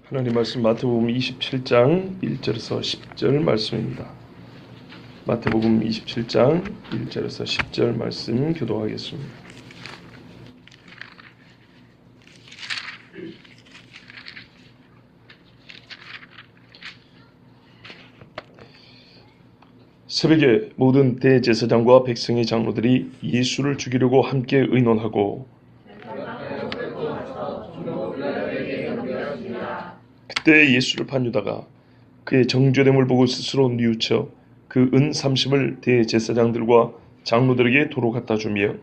하나님 말씀 마태복음 27장 1절에서 10절 말씀입니다. 마태복음 27장 1절에서 10절 말씀 교독하겠습니다. 새벽에 모든 대제사장과 백성의 장로들이 예수를 죽이려고 함께 의논하고 그때 예수를 판 유다가 그의 정죄됨을 보고 스스로 뉘우쳐 그 은 30을 대제사장들과 장로들에게 도로 갖다 주며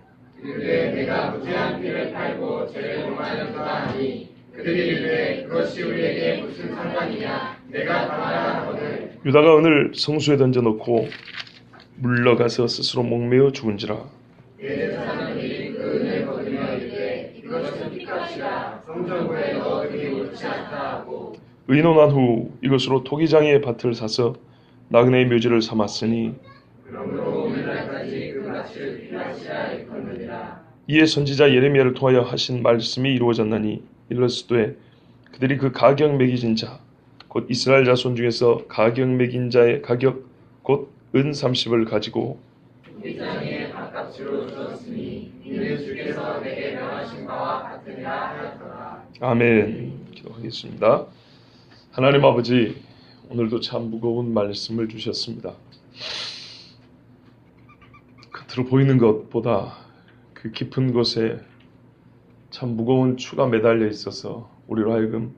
이르되 내가 무죄한 피를 팔고 죄를 용하였다 하니 그들이 이르되 그것이 우리에게 무슨 상관이냐 내가 당하라 하거늘 유다가 은을 성수에 던져놓고 물러가서 스스로 목매어 죽은지라. 대제사장들이 그 은을 거두며 이르되 이것은 피값이라 성전구에 넣어두기 옳지 않다 하고 의논한 후 이것으로 토기장의 밭을 사서 나그네의 묘지를 삼았으니 그러므로 오늘날까지 그 밭을 피값이라 일컫느니라. 이에 선지자 예레미야를 통하여 하신 말씀이 이루어졌나니 이르렀으되 그들이 그 가격 매기진 자 곧 이스라엘 자손 중에서 가격 매긴 자의 가격 곧 은 30을 가지고 이장에 밥값으로 주었으니 이는 주께서 내게 명하신 바와 같으니라 하였더라. 아멘. 기도하겠습니다. 하나님 아버지, 오늘도 참 무거운 말씀을 주셨습니다. 겉으로 보이는 것보다 그 깊은 곳에 참 무거운 추가 매달려 있어서 우리로 하여금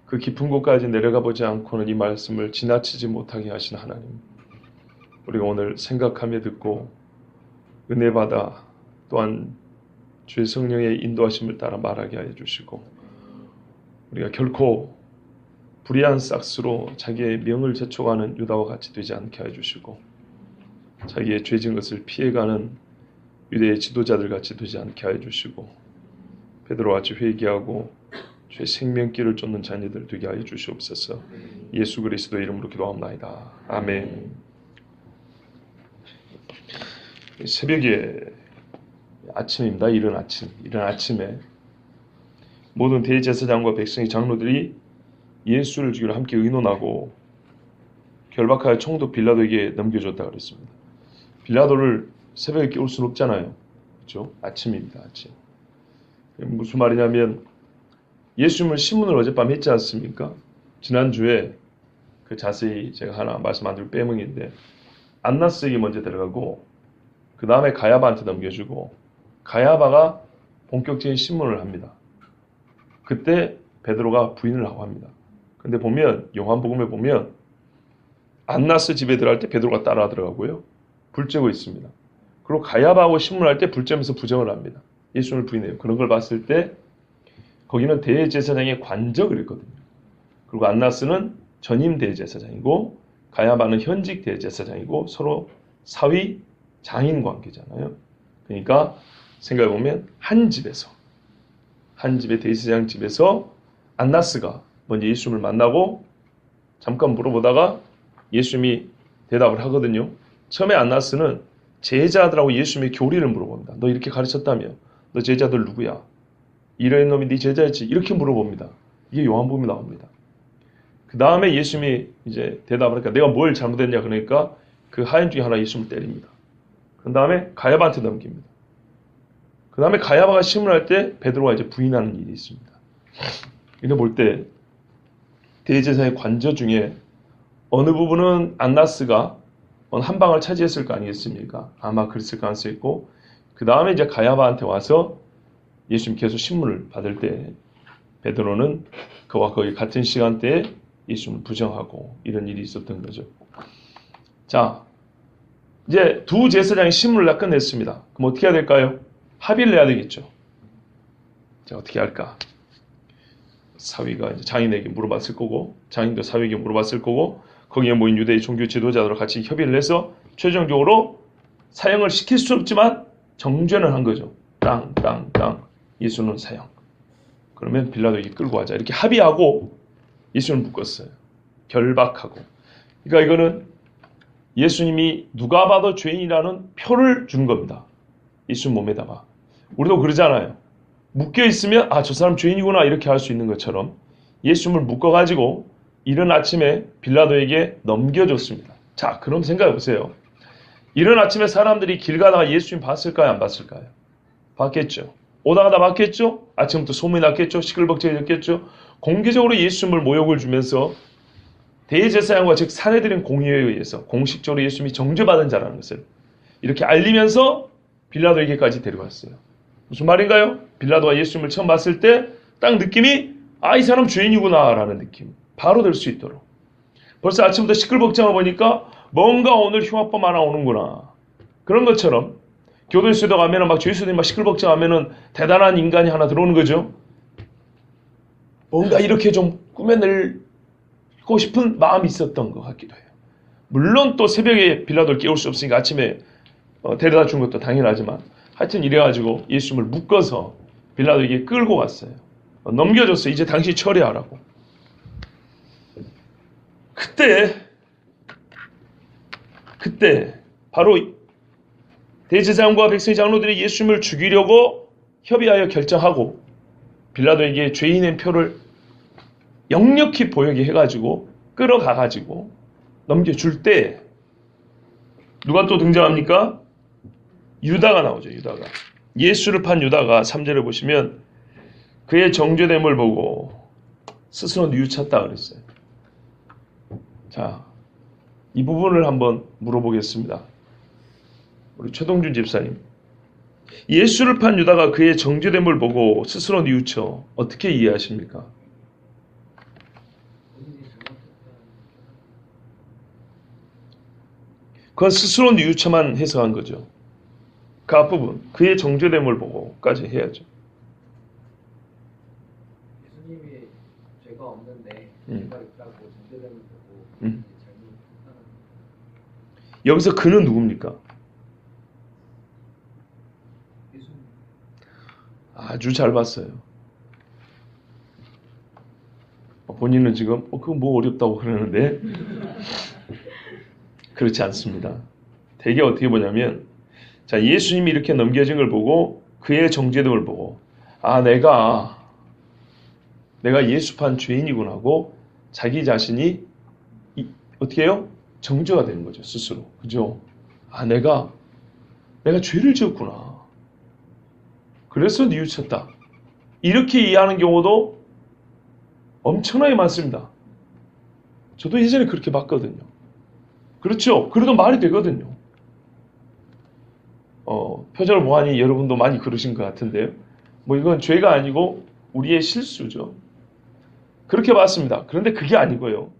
그 깊은 곳까지 내려가 보지 않고는 이 말씀을 지나치지 못하게 하신 하나님, 우리가 오늘 생각하며 듣고 은혜 받아 또한 주의 성령의 인도하심을 따라 말하게 하여 주시고 우리가 결코 불의한 싹스로 자기의 명을 재촉하는 유다와 같이 되지 않게 하여 주시고 자기의 죄진 것을 피해가는 유대의 지도자들 같이 되지 않게 하여 주시고 베드로와 같이 회개하고 주의 생명길을 쫓는 자녀들 되게 하여 주시옵소서. 예수 그리스도의 이름으로 기도합니다. 아멘. 새벽에 아침입니다. 이른 아침에 모든 대제사장과 백성의 장로들이 예수를 죽이려 함께 의논하고 결박하여 총독 빌라도에게 넘겨줬다 그랬습니다. 빌라도를 새벽에 깨울 수는 없잖아요. 그렇죠? 아침입니다. 아침. 무슨 말이냐면 예수님을 신문을 어젯밤 했지 않습니까? 지난주에 그 자세히 제가 하나 말씀 안 드리고 빼먹인데 안나스에게 먼저 들어가고 그 다음에 가야바한테 넘겨주고 가야바가 본격적인 신문을 합니다. 그때 베드로가 부인을 하고 합니다. 근데 보면 요한복음에 보면 안나스 집에 들어갈 때 베드로가 따라 들어가고요. 불 쬐고 있습니다. 그리고 가야바하고 신문할 때 불 쬐면서 부정을 합니다. 예수님을 부인해요. 그런 걸 봤을 때 거기는 대제사장의 관적을 했거든요. 그리고 안나스는 전임 대제사장이고 가야바는 현직 대제사장이고 서로 사위 장인 관계잖아요. 그러니까 생각해보면 한 집의 대제사장 집에서 안나스가 먼저 예수님을 만나고 잠깐 물어보다가 예수님이 대답을 하거든요. 처음에 안나스는 제자들하고 예수님의 교리를 물어봅니다. 너 이렇게 가르쳤다며? 너 제자들 누구야? 이런 놈이 네 제자였지? 이렇게 물어봅니다. 이게 요한복음에 나옵니다. 그 다음에 예수님이 이제 대답을 하니까 내가 뭘 잘못했냐 그러니까 그 하인 중에 하나 예수님을 때립니다. 그 다음에 가야바한테 넘깁니다. 그 다음에 가야바가 신문할 때 베드로가 이제 부인하는 일이 있습니다. 이거 볼 때 대제사의 관저 중에 어느 부분은 안나스가 한 방을 차지했을 거 아니겠습니까? 아마 그랬을 가능성이 있고 그 다음에 이제 가야바한테 와서 예수님 계속 신문을 받을 때 베드로는 그와 거의 같은 시간대에 예수님을 부정하고 이런 일이 있었던 거죠. 자, 이제 두 제사장이 신문을 다 끝냈습니다. 그럼 어떻게 해야 될까요? 합의를 해야 되겠죠. 자, 어떻게 할까? 사위가 이제 장인에게 물어봤을 거고 장인도 사위에게 물어봤을 거고 거기에 모인 유대의 종교 지도자들과 같이 협의를 해서 최종적으로 사형을 시킬 수 없지만 정죄는 한 거죠. 땅. 예수는 사형. 그러면 빌라도에게 끌고 가자. 이렇게 합의하고 예수를 묶었어요. 결박하고. 그러니까 이거는 예수님이 누가 봐도 죄인이라는 표를 준 겁니다. 예수 몸에다가. 우리도 그러잖아요. 묶여있으면 저 사람 죄인이구나 이렇게 할 수 있는 것처럼 예수님을 묶어가지고 이른 아침에 빌라도에게 넘겨줬습니다. 자, 그럼 생각해 보세요. 이른 아침에 사람들이 길 가다가 예수님 봤을까요? 안 봤을까요? 봤겠죠. 오다가 다 봤겠죠? 아침부터 소문이 났겠죠? 시끌벅적해졌겠죠? 공개적으로 예수님을 모욕을 주면서 대제사장과 즉 산헤드린 공의회에 의해서 공식적으로 예수님이 정죄받은 자라는 것을 이렇게 알리면서 빌라도에게까지 데려갔어요. 무슨 말인가요? 빌라도가 예수님을 처음 봤을 때 딱 느낌이 이 사람 죄인이구나 라는 느낌 바로 들 수 있도록 벌써 아침부터 시끌벅적하고 보니까 뭔가 오늘 흉악범 하나 오는구나 그런 것처럼 교도소에 가면은 막 죄수들이 막 시끌벅적하면은 대단한 인간이 하나 들어오는 거죠. 뭔가 이렇게 좀 꾸며내고 싶은 마음이 있었던 것 같기도 해요. 물론 또 새벽에 빌라도를 깨울 수 없으니까 아침에 데려다 준 것도 당연하지만 하여튼 이래가지고 예수님을 묶어서 빌라도에게 끌고 갔어요. 넘겨줬어요. 이제 당신이 처리하라고. 그때 바로 대제사장과 백성의 장로들이 예수님을 죽이려고 협의하여 결정하고 빌라도에게 죄인의 표를 역력히 보이게 해가지고 끌어가가지고 넘겨줄 때 누가 또 등장합니까? 유다가 나오죠. 유다가. 예수를 판 유다가 3절을 보시면 그의 정죄됨을 보고 스스로 뉘우쳤다 그랬어요. 자, 이 부분을 한번 물어보겠습니다. 우리 최동준 집사님. 예수를 판 유다가 그의 정죄됨을 보고 스스로 뉘우쳐 어떻게 이해하십니까? 그건 스스로 뉘우쳐만 해석한 거죠. 그 앞부분 그의 정죄됨을 보고까지 해야죠. 예수님이 죄가 없는데 죄가 있다고 정죄됨을 보고 잘못하는 여기서 그는 누굽니까? 예수님. 아주 잘 봤어요. 본인은 지금 그거 뭐 어렵다고 그러는데 그렇지 않습니다. 되게 어떻게 보냐면 자, 예수님이 이렇게 넘겨진 걸 보고 그의 정죄됨을 보고 내가 예수판 죄인이구나 하고 자기 자신이 어떻게 해요? 정죄가 되는 거죠. 스스로. 그죠? 내가 죄를 지었구나. 그래서 뉘우쳤다. 이렇게 이해하는 경우도 엄청나게 많습니다. 저도 예전에 그렇게 봤거든요. 그렇죠? 그래도 말이 되거든요. 표절 보아하니 여러분도 많이 그러신 것 같은데요. 이건 죄가 아니고 우리의 실수죠. 그렇게 봤습니다. 그런데 그게 아니고요.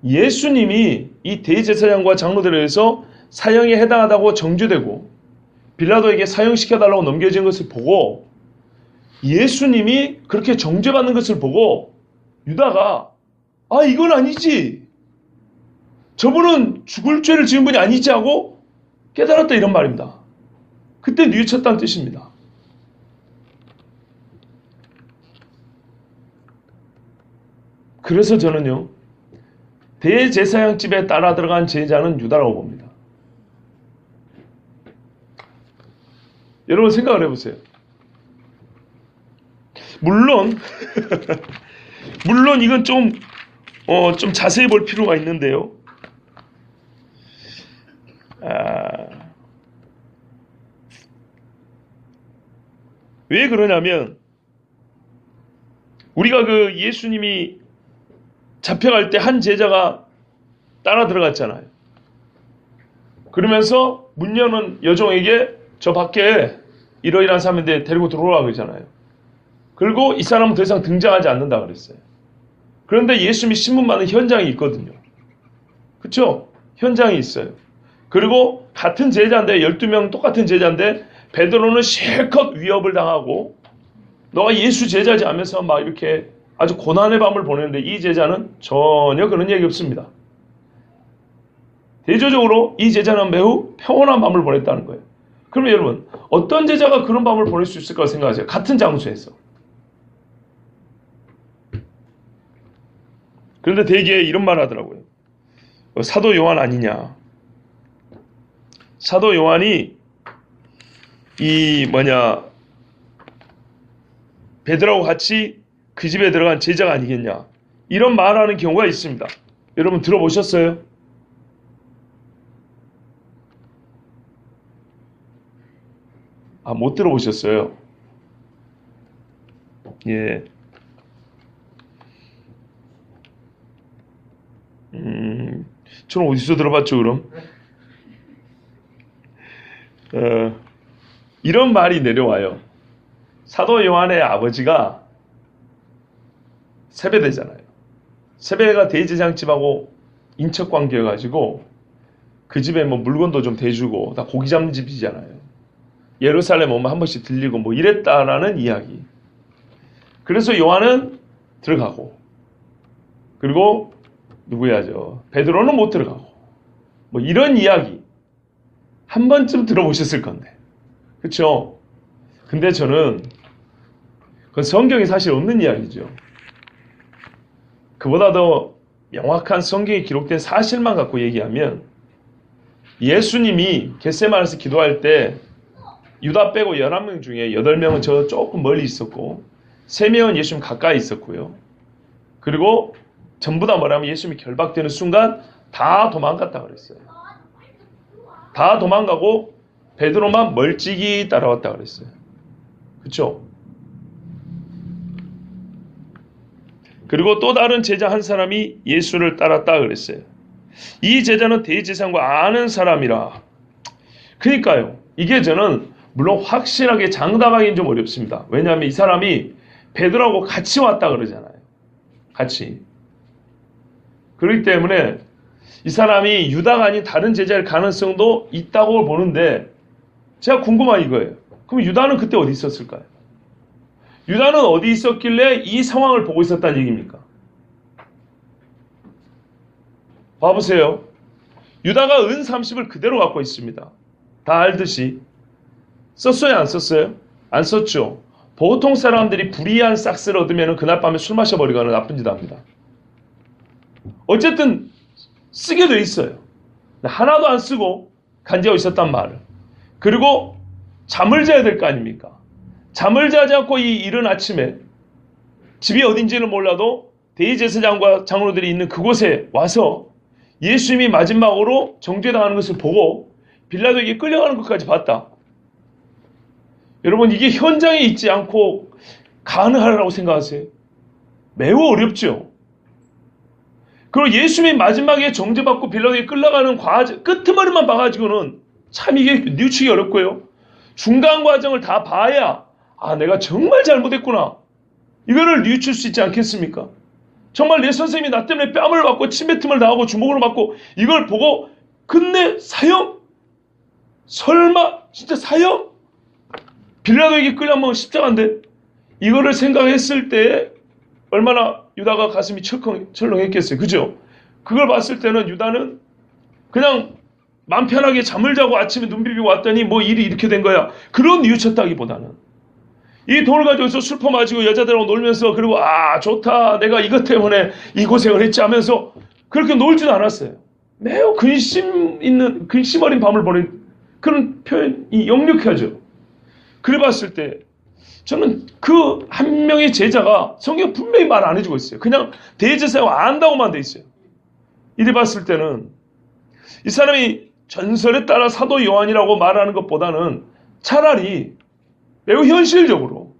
예수님이 이 대제사장과 장로들에 의해서 사형에 해당하다고 정죄되고 빌라도에게 사형시켜달라고 넘겨진 것을 보고 예수님이 그렇게 정죄받는 것을 보고 유다가 이건 아니지. 저분은 죽을 죄를 지은 분이 아니지 하고 깨달았다 이런 말입니다. 그때 뉘우쳤다는 뜻입니다. 그래서 저는요. 대제사장 집에 따라 들어간 제자는 유다라고 봅니다. 여러분 생각을 해보세요. 물론 이건 좀 자세히 볼 필요가 있는데요. 왜 그러냐면 우리가 그 예수님이 잡혀갈 때 한 제자가 따라 들어갔잖아요. 그러면서 문 여는 여종에게 저 밖에 이러이러한 사람인데 데리고 들어오라고 그러잖아요. 그리고 이 사람은 더 이상 등장하지 않는다 그랬어요. 그런데 예수님이 신문받는 현장이 있거든요. 그렇죠? 현장이 있어요. 그리고 같은 제자인데 12명 똑같은 제자인데 베드로는 실컷 위협을 당하고 너가 예수 제자지 하면서 막 이렇게 아주 고난의 밤을 보내는데 이 제자는 전혀 그런 얘기 없습니다. 대조적으로 이 제자는 매우 평온한 밤을 보냈다는 거예요. 그러면 여러분 어떤 제자가 그런 밤을 보낼 수 있을까 생각하세요. 같은 장소에서. 그런데 대개 이런 말 하더라고요. 사도 요한 아니냐. 사도 요한이 베드로하고 같이 그 집에 들어간 제자가 아니겠냐. 이런 말하는 경우가 있습니다. 여러분 들어보셨어요? 못 들어보셨어요. 예. 저는 어디서 들어봤죠, 그럼? 이런 말이 내려와요. 사도 요한의 아버지가 세베대잖아요. 세베대가 대제사장집하고 인척 관계여가지고 그 집에 뭐 물건도 좀 대주고 다 고기 잡는 집이잖아요. 예루살렘 오면 한 번씩 들리고 뭐 이랬다라는 이야기. 그래서 요한은 들어가고, 그리고 누구야죠? 베드로는 못 들어가고, 뭐 이런 이야기 한 번쯤 들어보셨을 건데, 그렇죠? 근데 저는 그건 성경에 사실 없는 이야기죠. 그보다 더 명확한 성경에 기록된 사실만 갖고 얘기하면, 예수님이 겟세마네에서 기도할 때 유다 빼고 11명 중에 8명은 저 조금 멀리 있었고 3명은 예수님 가까이 있었고요. 그리고 전부 다 뭐라면 예수님이 결박되는 순간 다 도망갔다 그랬어요. 다 도망가고 베드로만 멀찍이 따라왔다 그랬어요. 그렇죠? 그리고 또 다른 제자 한 사람이 예수를 따랐다 그랬어요. 이 제자는 대제사장과 아는 사람이라. 그러니까요. 이게 저는 물론 확실하게 장담하기는 좀 어렵습니다. 왜냐하면 이 사람이 베드로하고 같이 왔다 그러잖아요. 같이. 그렇기 때문에 이 사람이 유다가 아닌 다른 제자일 가능성도 있다고 보는데, 제가 궁금한 이거예요. 그럼 유다는 그때 어디 있었을까요? 유다는 어디 있었길래 이 상황을 보고 있었다는 얘기입니까? 봐보세요. 유다가 은 30을 그대로 갖고 있습니다. 다 알듯이. 썼어요? 안 썼어요? 안 썼죠. 보통 사람들이 불이한 싹스를 얻으면 그날 밤에 술 마셔버리거나 나쁜 짓 합니다. 어쨌든 쓰게 돼 있어요. 하나도 안 쓰고 간지하고 있었단 말을. 그리고 잠을 자야 될 거 아닙니까? 잠을 자지 않고 이 이른 아침에 집이 어딘지는 몰라도 대제사장과 장로들이 있는 그곳에 와서 예수님이 마지막으로 정죄당하는 것을 보고 빌라도에게 끌려가는 것까지 봤다. 여러분, 이게 현장에 있지 않고 가능하라고 생각하세요? 매우 어렵죠. 그리고 예수님이 마지막에 정죄받고 빌라도에게 끌려가는 과정 끄트머리만 봐가지고는 참 이게 뉘우치기 어렵고요. 중간 과정을 다 봐야 내가 정말 잘못했구나, 이거를 뉘우칠 수 있지 않겠습니까? 정말 내 선생님이 나 때문에 뺨을 맞고 침뱉음을 당하고 주먹으로 맞고 이걸 보고 끝내 사형? 설마 진짜 사형? 빌라도에게 끌려가면 십자가인데, 이거를 생각했을 때 얼마나 유다가 가슴이 철렁했겠어요. 그죠? 그걸 봤을 때는 유다는 그냥 맘 편하게 잠을 자고 아침에 눈 비비고 왔더니 뭐 일이 이렇게 된 거야, 그런 뉘우쳤다기보다는 이 돈을 가지고서 술 퍼마시고 여자들하고 놀면서, 그리고 좋다, 내가 이것 때문에 이 고생을 했지 하면서 그렇게 놀지도 않았어요. 매우 근심 어린 밤을 보낸 그런 표현이 역력하죠. 그래 봤을 때 저는 그 한 명의 제자가 성경 분명히 말 안 해주고 있어요. 그냥 대제사장을 안다고만 돼 있어요. 이래 봤을 때는 이 사람이 전설에 따라 사도 요한이라고 말하는 것보다는 차라리 매우 현실적으로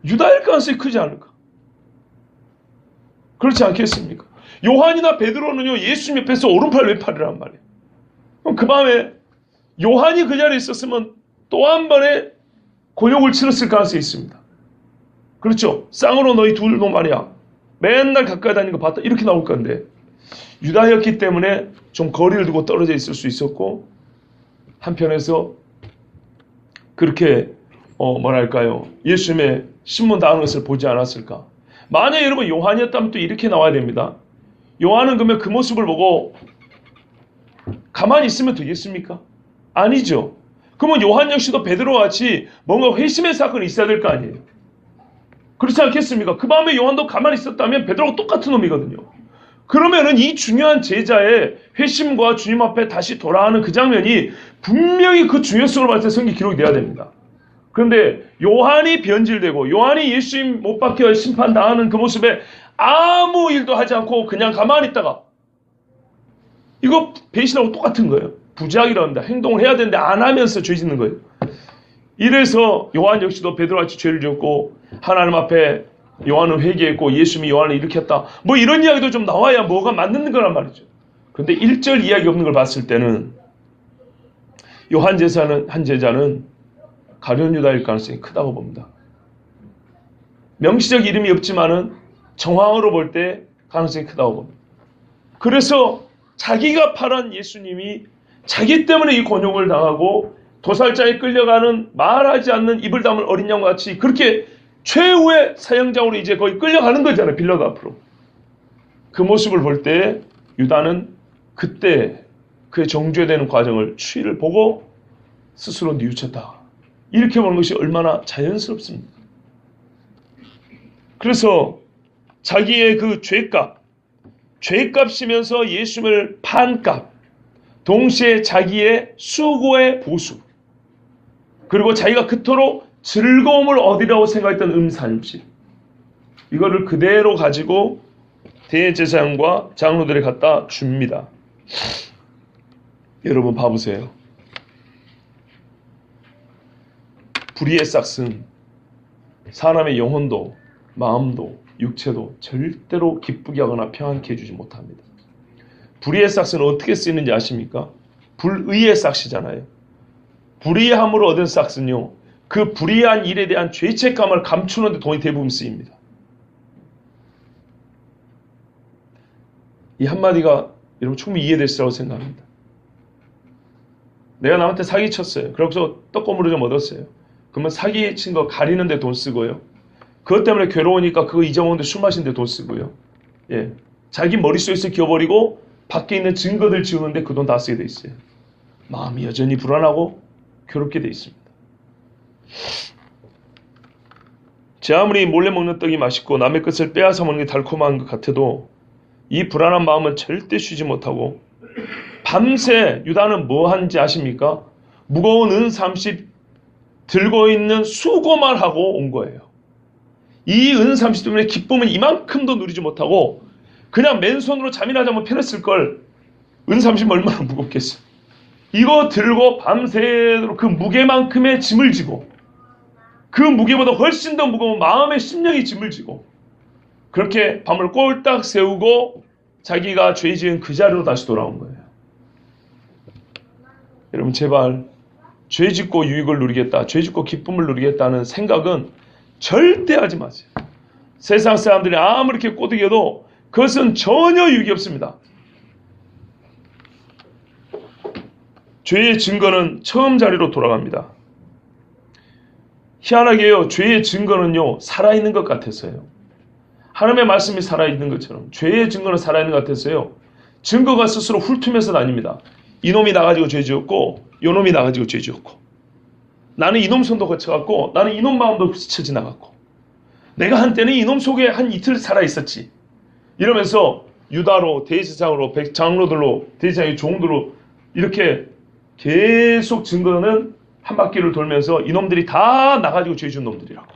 유다일 가능성이 크지 않을까? 그렇지 않겠습니까? 요한이나 베드로는요, 예수님 옆에서 오른팔 왼팔이란 말이에요. 그럼 그 밤에 요한이 그 자리에 있었으면 또 한 번의 곤욕을 치렀을 가능성이 있습니다. 그렇죠? 쌍으로 너희 둘도 말이야, 맨날 가까이 다니는 거 봤다, 이렇게 나올 건데, 유다였기 때문에 좀 거리를 두고 떨어져 있을 수 있었고, 한편에서 그렇게 예수님의 신문 당하는 것을 보지 않았을까? 만약 여러분 요한이었다면 또 이렇게 나와야 됩니다. 요한은 그러면 그 모습을 보고 가만히 있으면 되겠습니까? 아니죠. 그러면 요한 역시도 베드로와 같이 뭔가 회심의 사건이 있어야 될 거 아니에요. 그렇지 않겠습니까? 그 밤에 요한도 가만히 있었다면 베드로가 똑같은 놈이거든요. 그러면은 이 중요한 제자의 회심과 주님 앞에 다시 돌아가는 그 장면이 분명히 그 중요성을 봤을 때 성경이 기록이 돼야 됩니다. 그런데 요한이 변질되고 요한이 예수님 못 박혀 심판당하는 그 모습에 아무 일도 하지 않고 그냥 가만히 있다가 이거 배신하고 똑같은 거예요. 부재학이라고 합니다. 행동을 해야 되는데 안 하면서 죄 짓는 거예요. 이래서 요한 역시도 베드로같이 죄를 지었고 하나님 앞에 요한은 회개했고 예수님이 요한을 일으켰다. 뭐 이런 이야기도 좀 나와야 뭐가 맞는 거란 말이죠. 그런데 1절 이야기 없는 걸 봤을 때는 요한 한 제자는 가룟 유다일 가능성이 크다고 봅니다. 명시적 이름이 없지만은 정황으로 볼 때 가능성이 크다고 봅니다. 그래서 자기가 팔은 예수님이 자기 때문에 이 곤욕을 당하고 도살장에 끌려가는 말하지 않는 입을 다물 어린 양과 같이 그렇게 최후의 사형장으로 이제 거의 끌려가는 거잖아요. 빌라도 앞으로. 그 모습을 볼 때 유다는 그때 그의 정죄되는 과정을 추이를 보고 스스로 뉘우쳤다. 이렇게 보는 것이 얼마나 자연스럽습니다. 그래서 자기의 그 죄값이면서 예수님을 판 값, 동시에 자기의 수고의 보수, 그리고 자기가 그토록 즐거움을 얻으려고 생각했던 음산실, 이거를 그대로 가지고 대제사장과 장로들에 갖다 줍니다. 여러분 봐보세요. 불의의 싹은 사람의 영혼도 마음도 육체도 절대로 기쁘게 하거나 평안케 해주지 못합니다. 불의의 싹은 어떻게 쓰이는지 아십니까? 불의의 싹이잖아요. 불의함으로 얻은 싹은요, 그 불의한 일에 대한 죄책감을 감추는 데 돈이 대부분 쓰입니다. 이 한마디가 여러분 충분히 이해되시라고 생각합니다. 내가 남한테 사기쳤어요. 그래서 떡고물을 좀 얻었어요. 그러면 사기친 거 가리는 데 돈 쓰고요. 그것 때문에 괴로우니까 그거 잊어먹는데 술 마시는 데 돈 쓰고요. 예, 자기 머릿속에서 기어버리고 밖에 있는 증거들 지우는데 그 돈 다 쓰게 돼 있어요. 마음이 여전히 불안하고 괴롭게 돼 있습니다. 제 아무리 몰래 먹는 떡이 맛있고 남의 것을 빼앗아 먹는 게 달콤한 것 같아도 이 불안한 마음은 절대 쉬지 못하고 밤새 유다는 뭐 하는지 아십니까? 무거운 은 30 들고 있는 수고만 하고 온 거예요. 이 은 30 때문에 기쁨은 이만큼도 누리지 못하고 그냥 맨손으로 잠이나 자면 편했을 걸. 은 30은 얼마나 무겁겠어. 이거 들고 밤새도록 그 무게만큼의 짐을 지고 그 무게보다 훨씬 더 무거운 마음의 심령이 짐을 지고 그렇게 밤을 꼴딱 새우고 자기가 죄 지은 그 자리로 다시 돌아온 거예요. 여러분 제발 죄 짓고 유익을 누리겠다, 죄 짓고 기쁨을 누리겠다는 생각은 절대 하지 마세요. 세상 사람들이 아무리 이렇게 꼬드겨도 그것은 전혀 유익이 없습니다. 죄의 증거는 처음 자리로 돌아갑니다. 희한하게요, 죄의 증거는요 살아있는 것 같아서요. 하나님의 말씀이 살아있는 것처럼 죄의 증거는 살아있는 것 같아서요, 증거가 스스로 훑으면서 다닙니다. 이놈이 나가지고 죄 지었고 요놈이 나가지고 죄 지었고 나는 이놈 손도 거쳐갔고 나는 이놈 마음도 스쳐 지나갔고 내가 한때는 이놈 속에 한 이틀 살아있었지 이러면서 유다로 대제사장으로 장로들로 대제사장의 종들로 이렇게 계속 증거는 한 바퀴를 돌면서 이놈들이 다 나가지고 죄 지은 놈들이라고.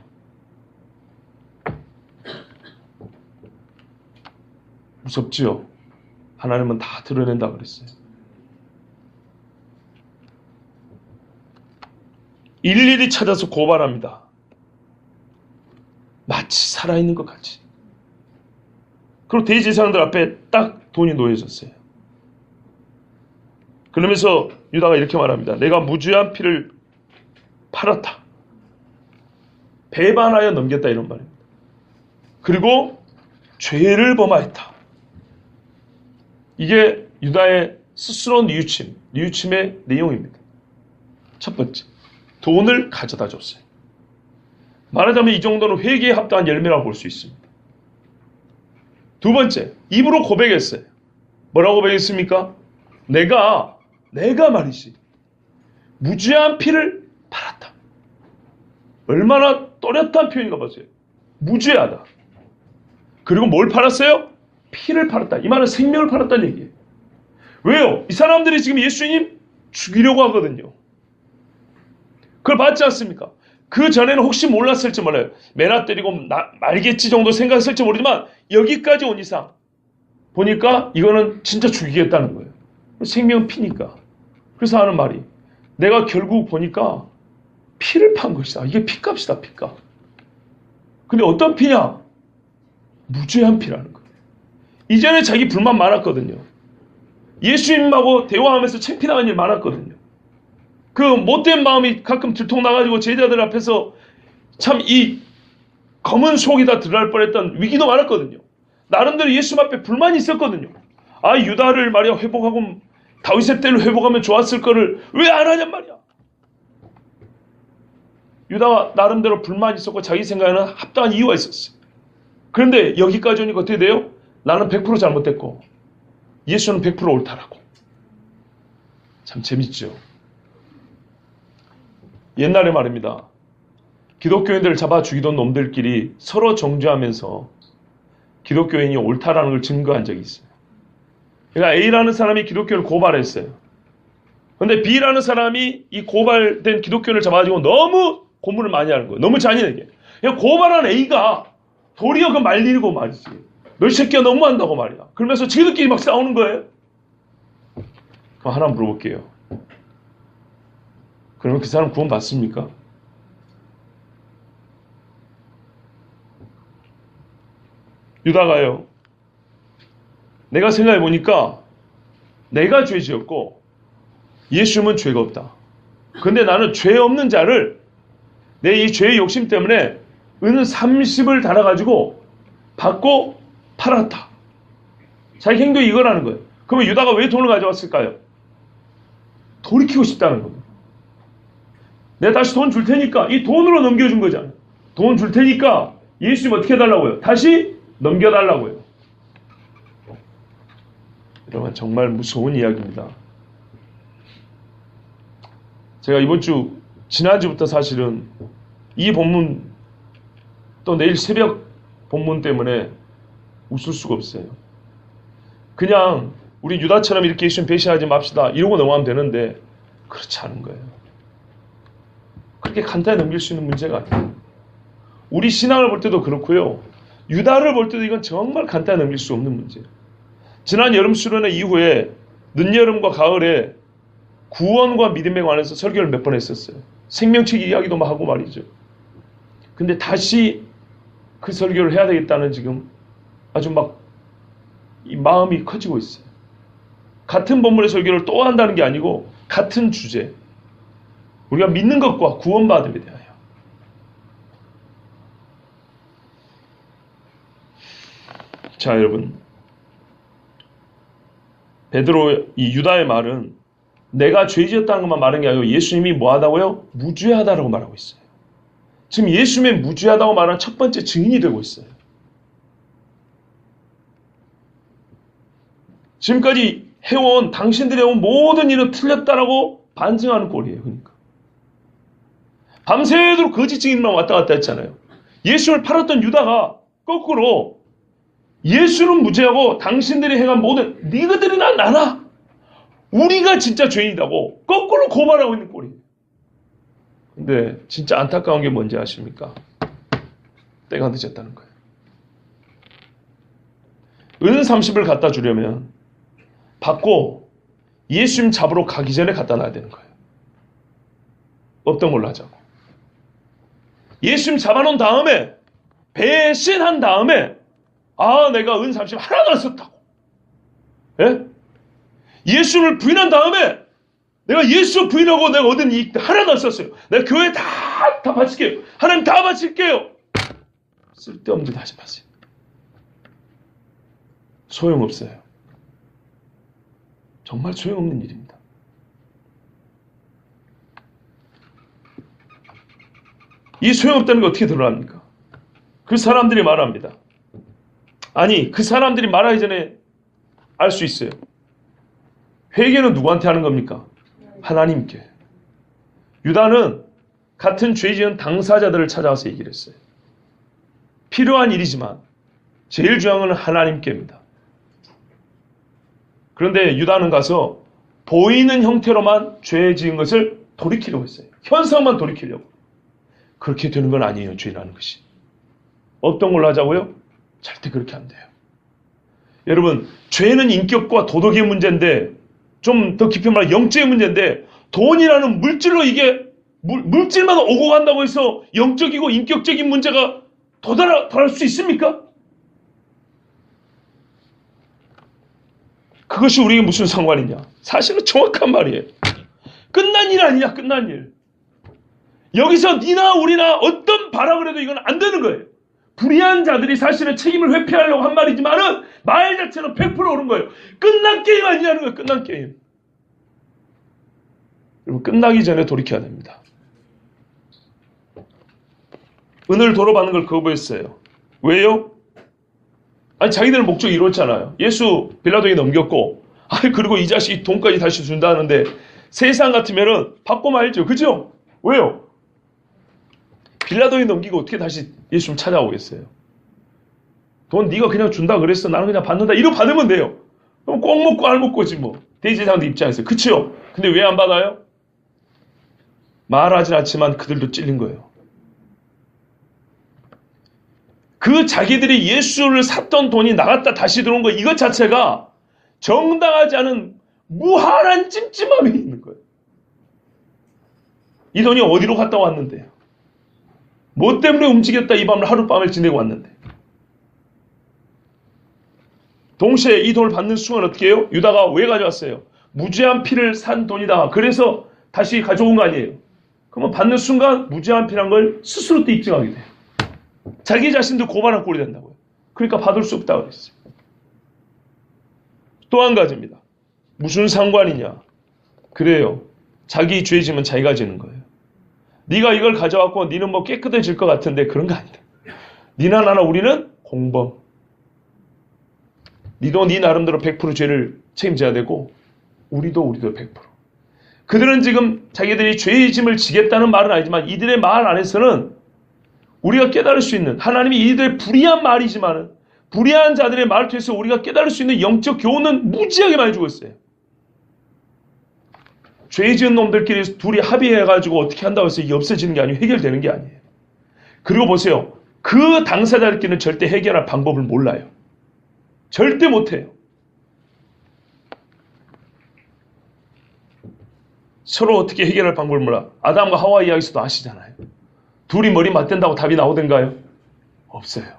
무섭지요? 하나님은 다 드러낸다 그랬어요. 일일이 찾아서 고발합니다. 마치 살아있는 것 같이. 그리고 대제사장들 앞에 딱 돈이 놓여졌어요. 그러면서 유다가 이렇게 말합니다. 내가 무죄한 피를 팔았다. 배반하여 넘겼다 이런 말입니다. 그리고 죄를 범하였다. 이게 유다의 스스로 뉘우침의 내용입니다. 첫 번째, 돈을 가져다 줬어요. 말하자면 이 정도는 회개에 합당한 열매라고 볼 수 있습니다. 두 번째, 입으로 고백했어요. 뭐라고 고백했습니까? 내가 말이지 무죄한 피를 팔았다. 얼마나 또렷한 표현인가 보세요. 무죄하다. 그리고 뭘 팔았어요? 피를 팔았다. 이 말은 생명을 팔았다는 얘기예요. 왜요? 이 사람들이 지금 예수님 죽이려고 하거든요. 그걸 받지 않습니까? 그 전에는 혹시 몰랐을지 몰라요. 매나 때리고 말겠지 정도 생각했을지 모르지만 여기까지 온 이상 보니까 이거는 진짜 죽이겠다는 거예요. 생명 피니까. 그래서 하는 말이 내가 결국 보니까 피를 판 것이다. 이게 피값이다. 피값. 근데 어떤 피냐? 무죄한 피라는 거예요. 이전에 자기 불만 많았거든요. 예수님하고 대화하면서 창피당한 일 많았거든요. 그 못된 마음이 가끔 들통나가지고 제자들 앞에서 참 이 검은 속이다 드러날 뻔했던 위기도 많았거든요. 나름대로 예수님 앞에 불만이 있었거든요. 아, 유다를 말이야 회복하고 다윗의 때를 회복하면 좋았을 거를 왜 안 하냔 말이야. 유다가 나름대로 불만이 있었고 자기 생각에는 합당한 이유가 있었어요. 그런데 여기까지 오니까 어떻게 돼요? 나는 100% 잘못됐고 예수는 100% 옳다라고. 참 재밌죠. 옛날에 말입니다. 기독교인들을 잡아 죽이던 놈들끼리 서로 정죄하면서 기독교인이 옳다라는 걸 증거한 적이 있어요. 그러니까 A라는 사람이 기독교를 고발했어요. 그런데 B라는 사람이 이 고발된 기독교인을 잡아가지고 너무 고문을 많이 하는 거예요. 너무 잔인하게. 그러니까 고발한 A가 도리어 그 말리고 말이지. 너 이 새끼야 너무한다고 말이야. 그러면서 지들끼리 막 싸우는 거예요. 그럼 하나 물어볼게요. 그러면 그 사람 구원 받습니까? 유다가요. 내가 생각해 보니까 내가 죄 지었고 예수님은 죄가 없다. 근데 나는 죄 없는 자를 내 이 죄의 욕심 때문에 은 30을 달아가지고 받고 팔았다. 자기 행동이 이거라는 거예요. 그러면 유다가 왜 돈을 가져왔을까요? 돌이키고 싶다는 겁니다. 내가 다시 돈 줄 테니까 이 돈으로 넘겨준 거잖아요. 돈 줄 테니까 예수님 어떻게 해달라고요? 다시 넘겨달라고요. 여러분 정말 무서운 이야기입니다. 제가 지난주부터 사실은 이 본문 또 내일 새벽 본문 때문에 웃을 수가 없어요. 그냥 우리 유다처럼 이렇게 예수님 배신하지 맙시다 이러고 넘어가면 되는데 그렇지 않은 거예요. 그렇게 간단히 넘길 수 있는 문제가 아니에요. 우리 신앙을 볼 때도 그렇고요. 유다를 볼 때도 이건 정말 간단히 넘길 수 없는 문제예요. 지난 여름 수련회 이후에 늦여름과 가을에 구원과 믿음에 관해서 설교를 몇 번 했었어요. 생명책 이야기도 막 하고 말이죠. 근데 다시 그 설교를 해야 되겠다는 지금 아주 막 이 마음이 커지고 있어요. 같은 본문의 설교를 또 한다는 게 아니고 같은 주제. 우리가 믿는 것과 구원받음에 대하여. 자, 여러분. 베드로 이 유다의 말은 내가 죄 지었다는 것만 말한 게 아니고 예수님이 뭐하다고요? 무죄하다라고 말하고 있어요. 지금 예수님의 무죄하다고 말하는 첫 번째 증인이 되고 있어요. 지금까지 해온 당신들이 해온 모든 일은 틀렸다라고 반증하는 꼴이에요. 그러니까 밤새도록 거짓 증인만 왔다 갔다 했잖아요. 예수를 팔았던 유다가 거꾸로 예수는 무죄하고 당신들이 행한 모든 니그들이나 나나 우리가 진짜 죄인이라고 거꾸로 고발하고 있는 꼴이에요. 근데 진짜 안타까운 게 뭔지 아십니까? 때가 늦었다는 거예요. 은 30을 갖다 주려면 받고 예수님 잡으러 가기 전에 갖다 놔야 되는 거예요. 없던 걸로 하자고. 예수님 잡아놓은 다음에 배신한 다음에 아 내가 은 30 하나도 안 썼다고. 예? 예수를 부인한 다음에 내가 예수 부인하고 내가 얻은 이익 하나도 안 썼어요. 내가 교회 다 바칠게요. 하나님 다 바칠게요. 쓸데없는 짓 하지 마세요. 소용없어요. 정말 소용없는 일입니다. 이 소용없다는 게 어떻게 드러납니까? 그 사람들이 말합니다. 아니 그 사람들이 말하기 전에 알 수 있어요. 회개는 누구한테 하는 겁니까? 하나님께. 유다는 같은 죄 지은 당사자들을 찾아와서 얘기를 했어요. 필요한 일이지만 제일 중요한 건 하나님께입니다. 그런데 유다는 가서 보이는 형태로만 죄 지은 것을 돌이키려고 했어요. 현상만 돌이키려고. 그렇게 되는 건 아니에요. 죄라는 것이. 없던 걸로 하자고요? 절대 그렇게 안 돼요. 여러분, 죄는 인격과 도덕의 문제인데, 좀 더 깊이 말하면 영적의 문제인데, 돈이라는 물질로 이게 물질만 오고 간다고 해서 영적이고 인격적인 문제가 도달할 수 있습니까? 그것이 우리에게 무슨 상관이냐? 사실은 정확한 말이에요. 끝난 일 아니냐, 끝난 일. 여기서 니나 우리나 어떤 바람을 해도 이건 안 되는 거예요. 불의한 자들이 사실은 책임을 회피하려고 한 말이지만은 말 자체는 100% 옳은 거예요. 끝난 게임 아니냐는 거예요. 끝난 게임. 여러분, 끝나기 전에 돌이켜야 됩니다. 은을 도로 받는 걸 거부했어요. 왜요? 아니, 자기들 목적이 이뤘잖아요. 예수 빌라도에게 넘겼고, 그리고 이 자식이 돈까지 다시 준다는데 세상 같으면은 받고 말죠. 그죠? 왜요? 빌라도에 넘기고 어떻게 다시 예수님 찾아오겠어요? 돈 네가 그냥 준다 그랬어. 나는 그냥 받는다. 이거 받으면 돼요. 그럼 꼭 먹고 알 먹고지 뭐. 대제사장들 입장에서. 그치요? 근데 왜 안 받아요? 말하진 않지만 그들도 찔린 거예요. 그 자기들이 예수를 샀던 돈이 나갔다 다시 들어온 거 이것 자체가 정당하지 않은 무한한 찜찜함이 있는 거예요. 이 돈이 어디로 갔다 왔는데요? 뭐 때문에 움직였다 이 밤을 하룻밤을 지내고 왔는데. 동시에 이 돈을 받는 순간 어떻게 해요? 유다가 왜 가져왔어요? 무죄한 피를 산 돈이다. 그래서 다시 가져온 거 아니에요. 그러면 받는 순간 무죄한 피란 걸 스스로 또 입증하게 돼요. 자기 자신도 고발한 꼴이 된다고요. 그러니까 받을 수 없다고 그랬어요. 또 한 가지입니다. 무슨 상관이냐? 그래요. 자기 죄지면 자기가 지는 거예요. 네가 이걸 가져왔고 네는 뭐 깨끗해질 것 같은데 그런 거 아니다. 네나 나나 우리는 공범. 네도 네 나름대로 100% 죄를 책임져야 되고 우리도 100%. 그들은 지금 자기들이 죄의 짐을 지겠다는 말은 아니지만 이들의 말 안에서는 우리가 깨달을 수 있는 하나님이 이들의 불의한 말이지만은 불의한 자들의 말을 통해서 우리가 깨달을 수 있는 영적 교훈은 무지하게 많이 주고 있어요. 죄 지은 놈들끼리 둘이 합의해가지고 어떻게 한다고 해서 이게 없어지는 게 아니고 해결되는 게 아니에요. 그리고 보세요. 그 당사자들끼리는 절대 해결할 방법을 몰라요. 절대 못해요. 서로 어떻게 해결할 방법을 몰라. 아담과 하와 이야기에서도 아시잖아요. 둘이 머리 맞댄다고 답이 나오던가요? 없어요.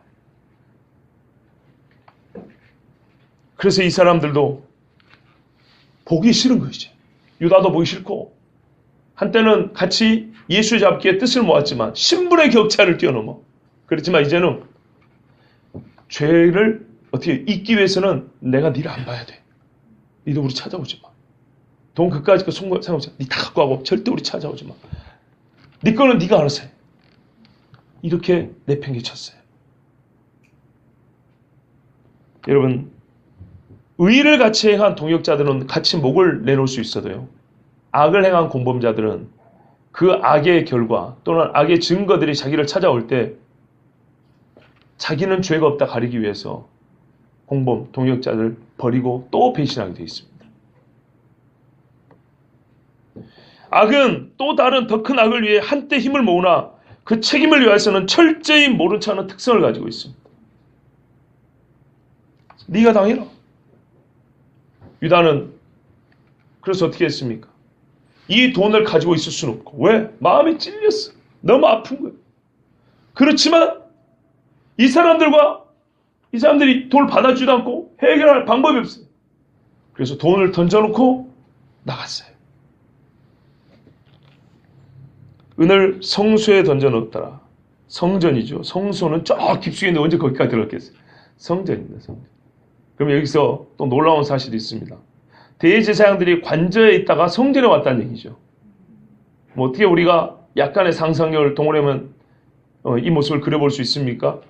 그래서 이 사람들도 보기 싫은 것이죠. 유다도 보기 싫고 한때는 같이 예수 잡기에 뜻을 모았지만 신분의 격차를 뛰어넘어. 그렇지만 이제는 죄를 어떻게 잊기 위해서는 내가 니를 안 봐야 돼. 니도 우리 찾아오지 마. 돈 그까짓 거 상관없이 니 다 갖고 가고 절대 우리 찾아오지 마. 니 거는 니가 알아서 해. 이렇게 내팽개쳤어요. 여러분, 의를 같이 행한 동역자들은 같이 목을 내놓을 수 있어도요. 악을 행한 공범자들은 그 악의 결과 또는 악의 증거들이 자기를 찾아올 때 자기는 죄가 없다 가리기 위해서 공범, 동역자들을 버리고 또 배신하게 되어 있습니다. 악은 또 다른 더 큰 악을 위해 한때 힘을 모으나 그 책임을 위해서는 철저히 모른 척하는 특성을 가지고 있습니다. 네가 당해라. 유다는 그래서 어떻게 했습니까? 이 돈을 가지고 있을 수는 없고. 왜? 마음이 찔렸어. 너무 아픈 거예요. 그렇지만 이 사람들이 돈을 받아주지도 않고 해결할 방법이 없어요. 그래서 돈을 던져놓고 나갔어요. 은을 성소에 던져놓았더라. 성전이죠. 성소는 저 깊숙이 있는데 언제 거기까지 들어갔겠어요? 성전입니다. 성전. 그럼 여기서 또 놀라운 사실이 있습니다. 대제사장들이 관저에 있다가 성전에 왔다는 얘기죠. 뭐 어떻게 우리가 약간의 상상력을 동원하면 이 모습을 그려볼 수 있습니까?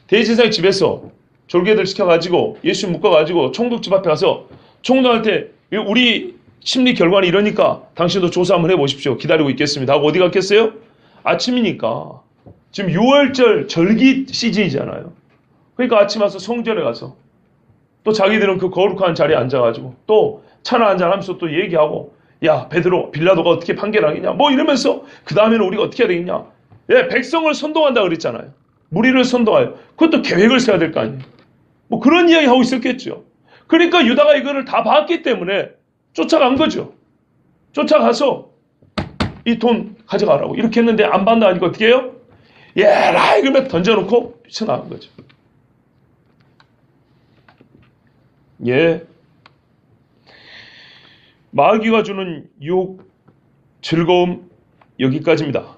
대제사장 집에서 졸개들 시켜가지고 예수 묶어가지고 총독집 앞에 가서 총독할 때 우리 심리 결과는 이러니까 당신도 조사 한번 해보십시오. 기다리고 있겠습니다. 하고 어디 갔겠어요? 아침이니까. 지금 6월절 절기 시즌이잖아요. 그러니까 아침 와서 성전에 가서 또 자기들은 그 거룩한 자리에 앉아가지고 또 차나 한잔 하면서 또 얘기하고 야 베드로 빌라도가 어떻게 판결하겠냐 뭐 이러면서 그 다음에는 우리가 어떻게 해야 되겠냐 예, 백성을 선동한다 그랬잖아요. 무리를 선동하여. 그것도 계획을 세워야 될 거 아니에요. 뭐 그런 이야기 하고 있었겠죠. 그러니까 유다가 이거를 다 봤기 때문에 쫓아간 거죠. 쫓아가서 이 돈 가져가라고 이렇게 했는데 안 받나 하니까 어떻게 해요? 예라 이러면 던져놓고 뛰쳐나간 거죠. 예. 마귀가 주는 유혹, 즐거움 여기까지입니다.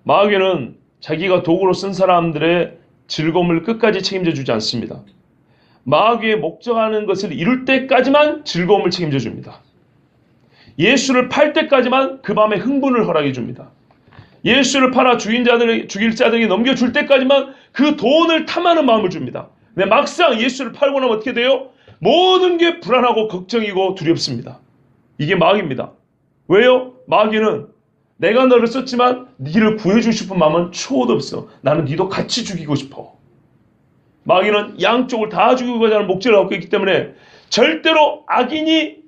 마귀는 자기가 도구로 쓴 사람들의 즐거움을 끝까지 책임져 주지 않습니다. 마귀의 목적하는 것을 이룰 때까지만 즐거움을 책임져 줍니다. 예수를 팔 때까지만 그 밤에 흥분을 허락해 줍니다. 예수를 팔아 죽일 자들에게 넘겨줄 때까지만 그 돈을 탐하는 마음을 줍니다. 근데 막상 예수를 팔고 나면 어떻게 돼요? 모든 게 불안하고 걱정이고 두렵습니다. 이게 마귀입니다. 왜요? 마귀는 내가 너를 썼지만 니를 구해주고 싶은 마음은 초도 없어. 나는 니도 같이 죽이고 싶어. 마귀는 양쪽을 다 죽이고자 하는 목적을 갖고 있기 때문에 절대로 악인이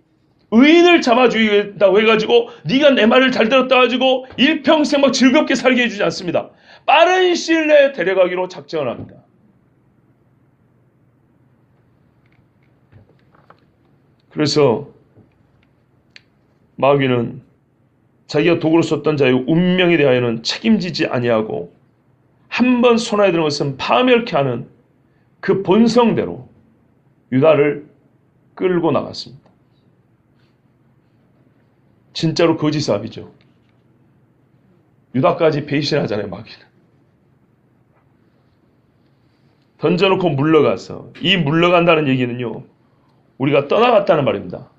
의인을 잡아 죽이겠다고 해가지고 네가 내 말을 잘 들었다 가지고 일평생 막 즐겁게 살게 해주지 않습니다. 빠른 시일 내에 데려가기로 작정을 합니다. 그래서 마귀는 자기가 도구로 썼던 자의 운명에 대하여는 책임지지 아니하고 한 번 손안에 드는 것은 파멸케 하는 그 본성대로 유다를 끌고 나갔습니다. 진짜로 거짓사업이죠. 유다까지 배신하잖아요, 마귀는. 던져놓고 물러가서, 이 물러간다는 얘기는요, 우리가 떠나갔다는 말입니다.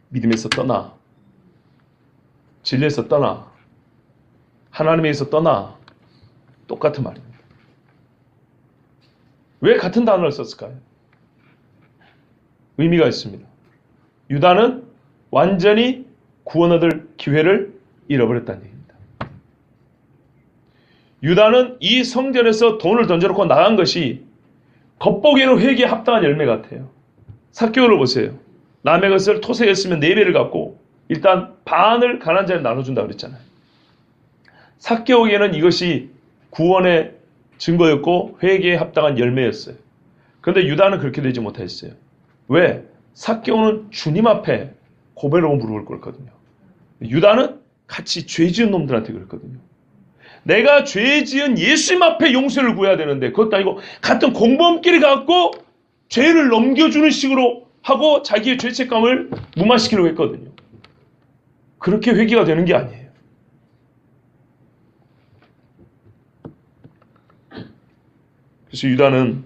믿음에서 떠나, 진리에서 떠나, 하나님에서 떠나, 똑같은 말입니다. 왜 같은 단어를 썼을까요? 의미가 있습니다. 유다는 완전히 구원 얻을 기회를 잃어버렸다는 얘기입니다. 유다는 이 성전에서 돈을 던져놓고 나간 것이 겉보기에는 회개에 합당한 열매 같아요. 삭개오를 보세요. 남의 것을 토색했으면 4배를 갖고 일단 반을 가난한 자에 나눠준다고 그랬잖아요. 삭개오에게는 이것이 구원의 증거였고 회개에 합당한 열매였어요. 그런데 유다는 그렇게 되지 못했어요. 왜? 삭개오는 주님 앞에 고백하고 무릎을 꿇거든요. 유다는 같이 죄 지은 놈들한테 그랬거든요. 내가 죄 지은 예수님 앞에 용서를 구해야 되는데 그것도 아니고 같은 공범끼리 갖고 죄를 넘겨주는 식으로 하고 자기의 죄책감을 무마시키려고 했거든요. 그렇게 회개가 되는 게 아니에요. 그래서 유다는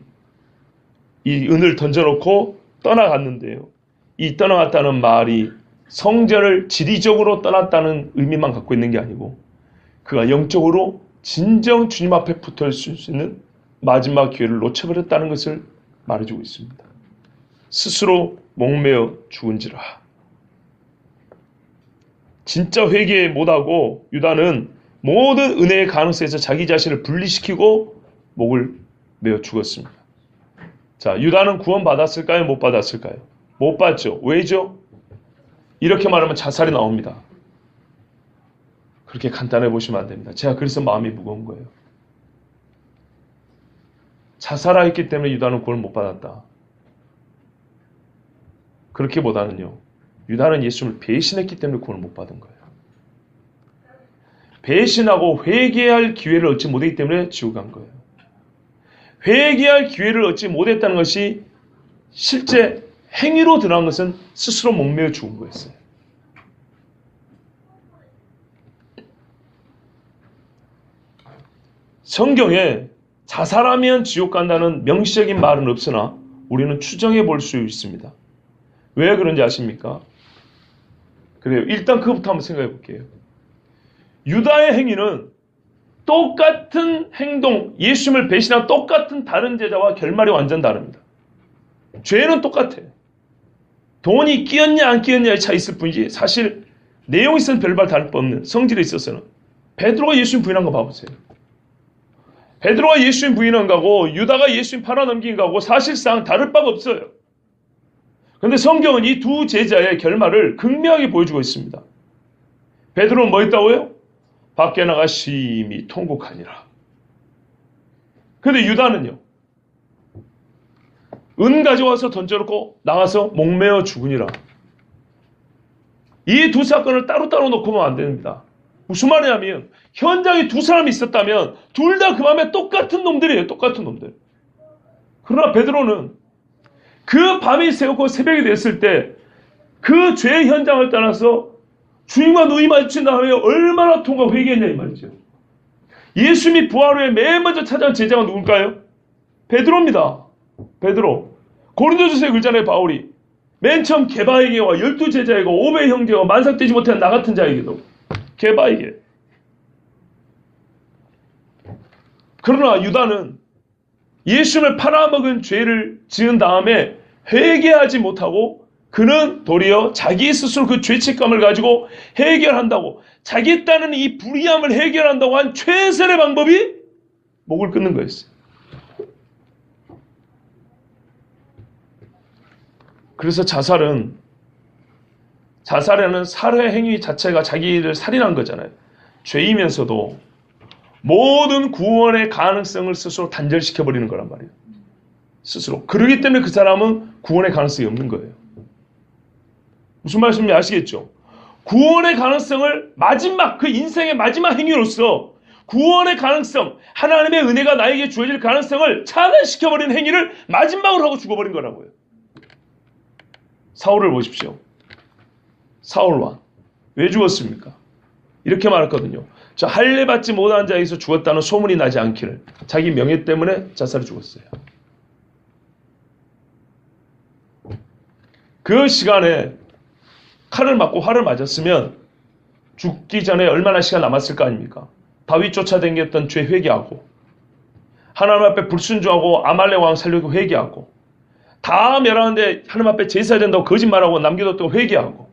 이 은을 던져놓고 떠나갔는데요. 이 떠나갔다는 말이 성전을 지리적으로 떠났다는 의미만 갖고 있는 게 아니고 그가 영적으로 진정 주님 앞에 붙어 있을 수 있는 마지막 기회를 놓쳐버렸다는 것을 말해주고 있습니다. 스스로 목매어 죽은지라. 진짜 회개 못하고 유다는 모든 은혜의 가능성에서 자기 자신을 분리시키고 목을 메어 죽었습니다. 자, 유다는 구원 받았을까요? 못 받았을까요? 못 받죠. 왜죠? 이렇게 말하면 자살이 나옵니다. 그렇게 간단해 보시면 안 됩니다. 제가 그래서 마음이 무거운 거예요. 자살하였기 때문에 유다는 구원을 못 받았다. 그렇게보다는요. 유다는 예수님을 배신했기 때문에 구원을 못 받은 거예요. 배신하고 회개할 기회를 얻지 못했기 때문에 지옥 간 거예요. 회개할 기회를 얻지 못했다는 것이 실제 행위로 드러난 것은 스스로 목매어 죽은 거였어요. 성경에 자살하면 지옥 간다는 명시적인 말은 없으나 우리는 추정해 볼 수 있습니다. 왜 그런지 아십니까? 그래요. 일단 그것부터 한번 생각해 볼게요. 유다의 행위는 똑같은 행동, 예수님을 배신한 똑같은 다른 제자와 결말이 완전 다릅니다. 죄는 똑같아요. 돈이 끼었냐 안 끼었냐의 차이 있을 뿐이지 사실 내용이 있어서는 별반 다를 바 없는 성질에 있어서는 베드로가 예수님 부인한 거 봐보세요. 베드로가 예수님 부인한 거하고 유다가 예수님 팔아넘긴 거하고 사실상 다를 바가 없어요. 그런데 성경은 이 두 제자의 결말을 극명하게 보여주고 있습니다. 베드로는 뭐 했다고요? 밖에 나가 심히 통곡하니라. 근데 유다는요, 은 가져와서 던져놓고 나가서 목매어 죽으니라. 이 두 사건을 따로따로 놓고 보면 안 됩니다. 무슨 말이냐면 현장에 두 사람이 있었다면 둘 다 그 밤에 똑같은 놈들이에요. 똑같은 놈들. 그러나 베드로는 그 밤이 새고 새벽이 됐을 때 그 죄의 현장을 떠나서 주님과 눈이 마주친 다음에 얼마나 통과 회개했냐 이 말이죠. 예수님이 부활 후에 맨 먼저 찾아온 제자가 누굴까요? 베드로입니다. 베드로. 고린도전서에 글잖아요. 바울이 맨 처음 게바에게와 12제자에게 500 형제와 만삭되지 못한 나 같은 자에게도 게바에게. 그러나 유다는 예수님을 팔아먹은 죄를 지은 다음에 회개하지 못하고 그는 도리어 자기 스스로 그 죄책감을 가지고 해결한다고, 자기 딴은 이 불의함을 해결한다고 한 최선의 방법이 목을 끊는 거였어요. 그래서 자살은, 자살에는 살해 행위 자체가 자기를 살인한 거잖아요. 죄이면서도 모든 구원의 가능성을 스스로 단절시켜버리는 거란 말이에요. 스스로. 그러기 때문에 그 사람은 구원의 가능성이 없는 거예요. 무슨 말씀인지 아시겠죠? 구원의 가능성을 마지막, 그 인생의 마지막 행위로서 구원의 가능성, 하나님의 은혜가 나에게 주어질 가능성을 차단시켜버린 행위를 마지막으로 하고 죽어버린 거라고요. 사울을 보십시오. 사울 왕. 왜 죽었습니까? 이렇게 말했거든요. 저 할례 받지 못한 자에게서 죽었다는 소문이 나지 않기를. 자기 명예 때문에 자살해 죽었어요. 그 시간에 칼을 맞고 활을 맞았으면 죽기 전에 얼마나 시간 남았을 거 아닙니까? 다윗 쫓아다녔던 죄 회개하고, 하나님 앞에 불순종하고 아말렉 왕 살려고 회개하고, 다 멸하는데 하나님 앞에 제사해야 된다고 거짓말하고 남겨뒀다고 회개하고.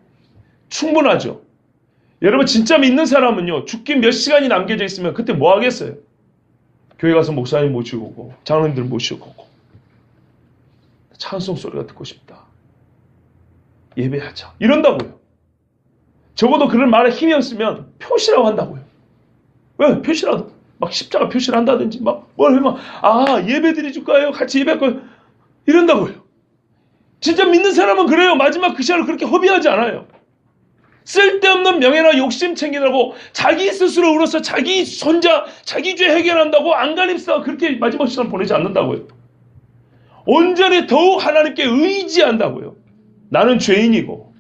충분하죠. 여러분 진짜 믿는 사람은요, 죽기 몇 시간이 남겨져 있으면 그때 뭐 하겠어요? 교회 가서 목사님 모시고 오고 장로님들 모시고 오고 찬송 소리가 듣고 싶다, 예배하자 이런다고요. 적어도 그런 말에 힘이 없으면 표시라고 한다고요. 왜? 표시라도 막 십자가 표시를 한다든지 막 뭘 하면 예배 드려줄까요? 같이 예배할 거예요. 이런다고요. 진짜 믿는 사람은 그래요. 마지막 그 시간을 그렇게 허비하지 않아요. 쓸데없는 명예나 욕심 챙기려고 자기 스스로 울어서 자기 손자, 자기 죄 해결한다고 안간힘써 그렇게 마지막 시간을 보내지 않는다고요. 온전히 더욱 하나님께 의지한다고요. 나는 죄인이고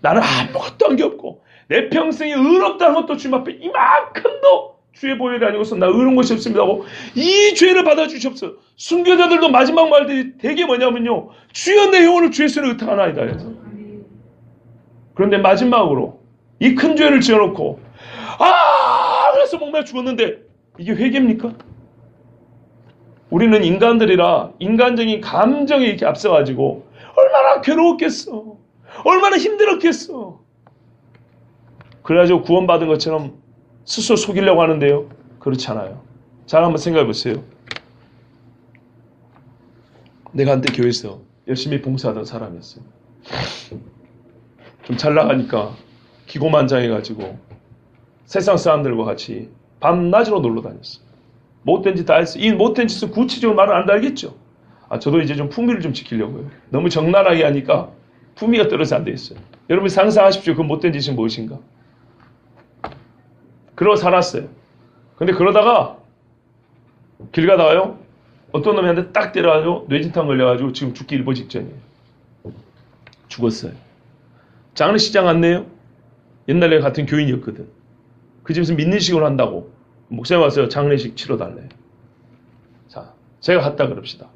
나는 아무것도 한 게 없고 내 평생이 의롭다는 것도 주님 앞에 이만큼도 주의 보혈이 아니고서 나 의로운 것이 없습니다 하고 이 죄를 받아주시옵소서. 순교자들도 마지막 말들이 되게 뭐냐면요, 주여 내 영혼을 주의 손에 의탁하나이다 해서. 그런데 마지막으로 이 큰 죄를 지어놓고 그래서 목매어 죽었는데 이게 회개입니까? 우리는 인간들이라 인간적인 감정이 이렇게 앞서가지고 얼마나 괴로웠겠어, 얼마나 힘들었겠어. 그래가지고 구원받은 것처럼 스스로 속이려고 하는데요, 그렇지 않아요. 잘 한번 생각해 보세요. 내가 한때 교회에서 열심히 봉사하던 사람이었어요. 좀 잘 나가니까 기고만장해가지고 세상 사람들과 같이 밤낮으로 놀러 다녔어요. 못된 짓 다 했어요. 이 못된 짓을 구체적으로 말을 안 알겠죠. 저도 이제 좀 품위를 좀 지키려고요. 너무 적나라하게 하니까 품위가 떨어져 안 돼 있어요. 여러분이 상상하십시오. 그 못된 짓이 무엇인가? 그러고 살았어요. 근데 그러다가 길 가다가요, 어떤 놈이 한테 딱 때려가지고 뇌진탕 걸려가지고 지금 죽기 일보 직전이에요. 죽었어요. 장례식장 갔네요. 옛날에 같은 교인이었거든. 그 집에서 믿는식으로 한다고 목사님 와서 장례식 치러달래. 자, 제가 갔다 그럽시다.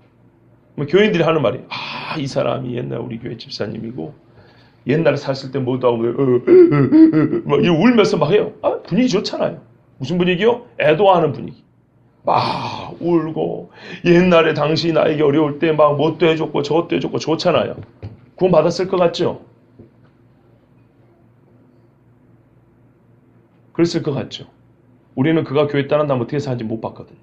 교인들이 하는 말이 이 사람이 옛날 우리 교회 집사님이고 옛날에 샀을 때 뭐도 하고 막 울면서 막 해요. 분위기 좋잖아요. 무슨 분위기요? 애도하는 분위기. 막 울고 옛날에 당시 나에게 어려울 때 막 뭣도 해줬고 저것도 해줬고 좋잖아요. 구원 받았을 것 같죠? 그랬을 것 같죠? 우리는 그가 교회 떠난다면 어떻게 사는지 못 봤거든요.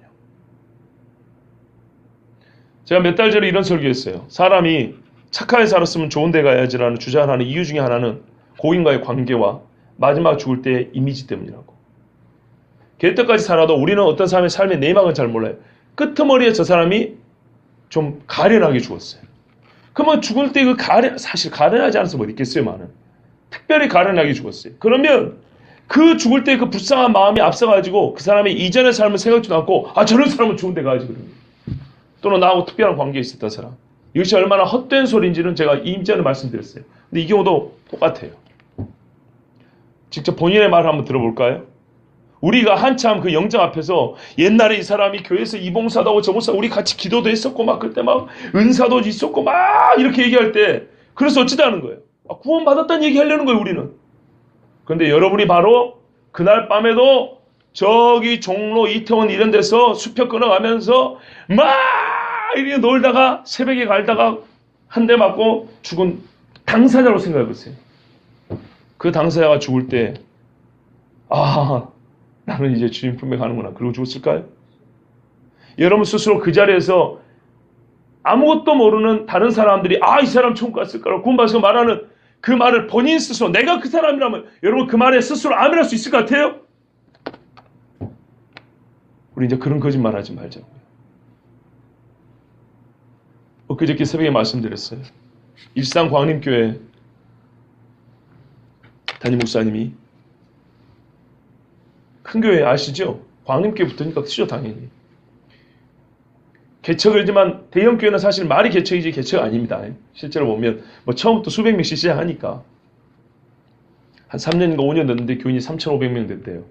제가 몇 달 전에 이런 설교했어요. 사람이 착하게 살았으면 좋은 데 가야지라는 주장하는 이유 중에 하나는 고인과의 관계와 마지막 죽을 때의 이미지 때문이라고. 개떡같이 살아도 우리는 어떤 사람의 삶의 내막은 잘 몰라요. 끄트머리에 저 사람이 좀 가련하게 죽었어요. 그러면 죽을 때 사실 가련하지 않아서 뭐 있겠어요, 많은. 특별히 가련하게 죽었어요. 그러면 그 죽을 때 그 불쌍한 마음이 앞서가지고 그 사람이 이전의 삶을 생각지도 않고, 아, 저런 사람은 좋은 데 가야지, 그러면. 또는 나하고 특별한 관계에 있었던 사람. 이것이 얼마나 헛된 소리인지는 제가 이전에 말씀드렸어요. 근데 이 경우도 똑같아요. 직접 본인의 말을 한번 들어볼까요? 우리가 한참 그 영장 앞에서 옛날에 이 사람이 교회에서 이 봉사도 하고 저 봉사, 우리 같이 기도도 했었고 막 그때 막 은사도 있었고 막 이렇게 얘기할 때, 그래서 어찌다는 거예요? 구원받았다는 얘기 하려는 거예요, 우리는. 그런데 여러분이 바로 그날 밤에도 저기 종로, 이태원 이런 데서 수표 끊어가면서 막 이렇게 놀다가 새벽에 갈다가 한 대 맞고 죽은 당사자로 생각해 보세요. 그 당사자가 죽을 때, 아, 나는 이제 주님 품에 가는구나. 그러고 죽었을까요? 여러분 스스로 그 자리에서 아무것도 모르는 다른 사람들이, 아, 이 사람 천국 갔을까라고 구원받아서 말하는 그 말을 본인 스스로, 내가 그 사람이라면 여러분 그 말에 스스로 아멘할 수 있을 것 같아요? 우리 이제 그런 거짓말 하지 말자고요. 엊그저께 새벽에 말씀드렸어요. 일산 광림교회 담임 목사님이, 큰 교회 아시죠? 광림교회 붙으니까 크죠, 당연히. 개척이지만 대형 교회는 사실 말이 개척이지 개척 아닙니다. 실제로 보면 뭐 처음부터 수백 명씩 시작하니까 한 3년인가 5년 됐는데 교인이 3,500명 됐대요.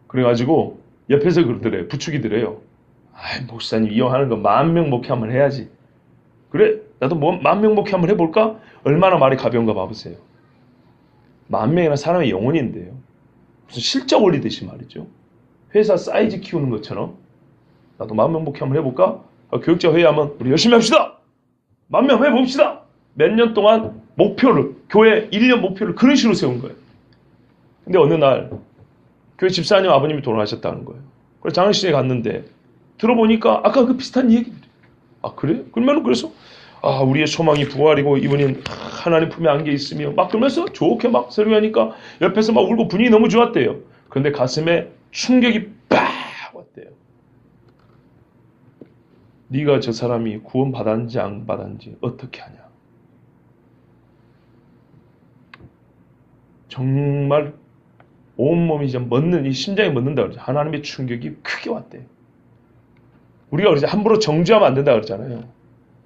그래가지고 옆에서 그러더래요. 부축이더래요. 아이, 목사님 이용하는 거 10,000명 목회 한번 해야지. 그래? 나도 뭐 10,000명 목회 한번 해볼까? 얼마나 말이 가벼운가 봐보세요. 10,000명이나 사람의 영혼인데요. 무슨 실적 올리듯이 말이죠. 회사 사이즈 키우는 것처럼 나도 10,000명 목회 한번 해볼까? 교육자 회의하면 우리 열심히 합시다. 10,000명 해봅시다. 몇 년 동안 목표를, 교회 1년 목표를 그런 식으로 세운 거예요. 근데 어느 날 교회 집사님 아버님이 돌아가셨다는 거예요. 그래서 장례식에 갔는데 들어보니까 아까 그 비슷한 얘기들이. 아, 그래? 그래서 아, 우리의 소망이 부활이고 이분이 하나님 품에 안겨 있으며 막 그러면서 좋게 막 설교하니까 옆에서 막 울고 분위기 너무 좋았대요. 그런데 가슴에 충격이 빡 왔대요. 네가 저 사람이 구원 받았는지 안 받았는지 어떻게 하냐. 정말 온몸이 이제 멎는, 이 심장이 멎는다 그러죠. 하나님의 충격이 크게 왔대요. 우리가 그러죠. 함부로 정죄하면 안 된다 그러잖아요.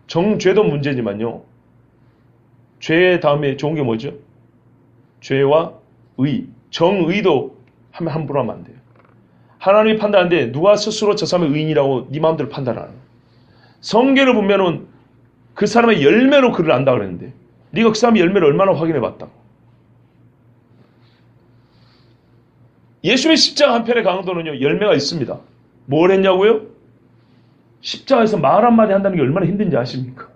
정죄도 문제지만요. 죄 다음에 좋은 게 뭐죠? 죄와 의. 정의도 하면 함부로 하면 안 돼요. 하나님이 판단하는데 누가 스스로 저 사람의 의인이라고 네 마음대로 판단하는 거예요. 성경을 보면은 그 사람의 열매로 그를 안다 그랬는데 네가 그 사람의 열매를 얼마나 확인해 봤다고. 예수의 십자가 한편의 강도는요, 열매가 있습니다. 뭘 했냐고요? 십자가에서 말 한마디 한다는 게 얼마나 힘든지 아십니까?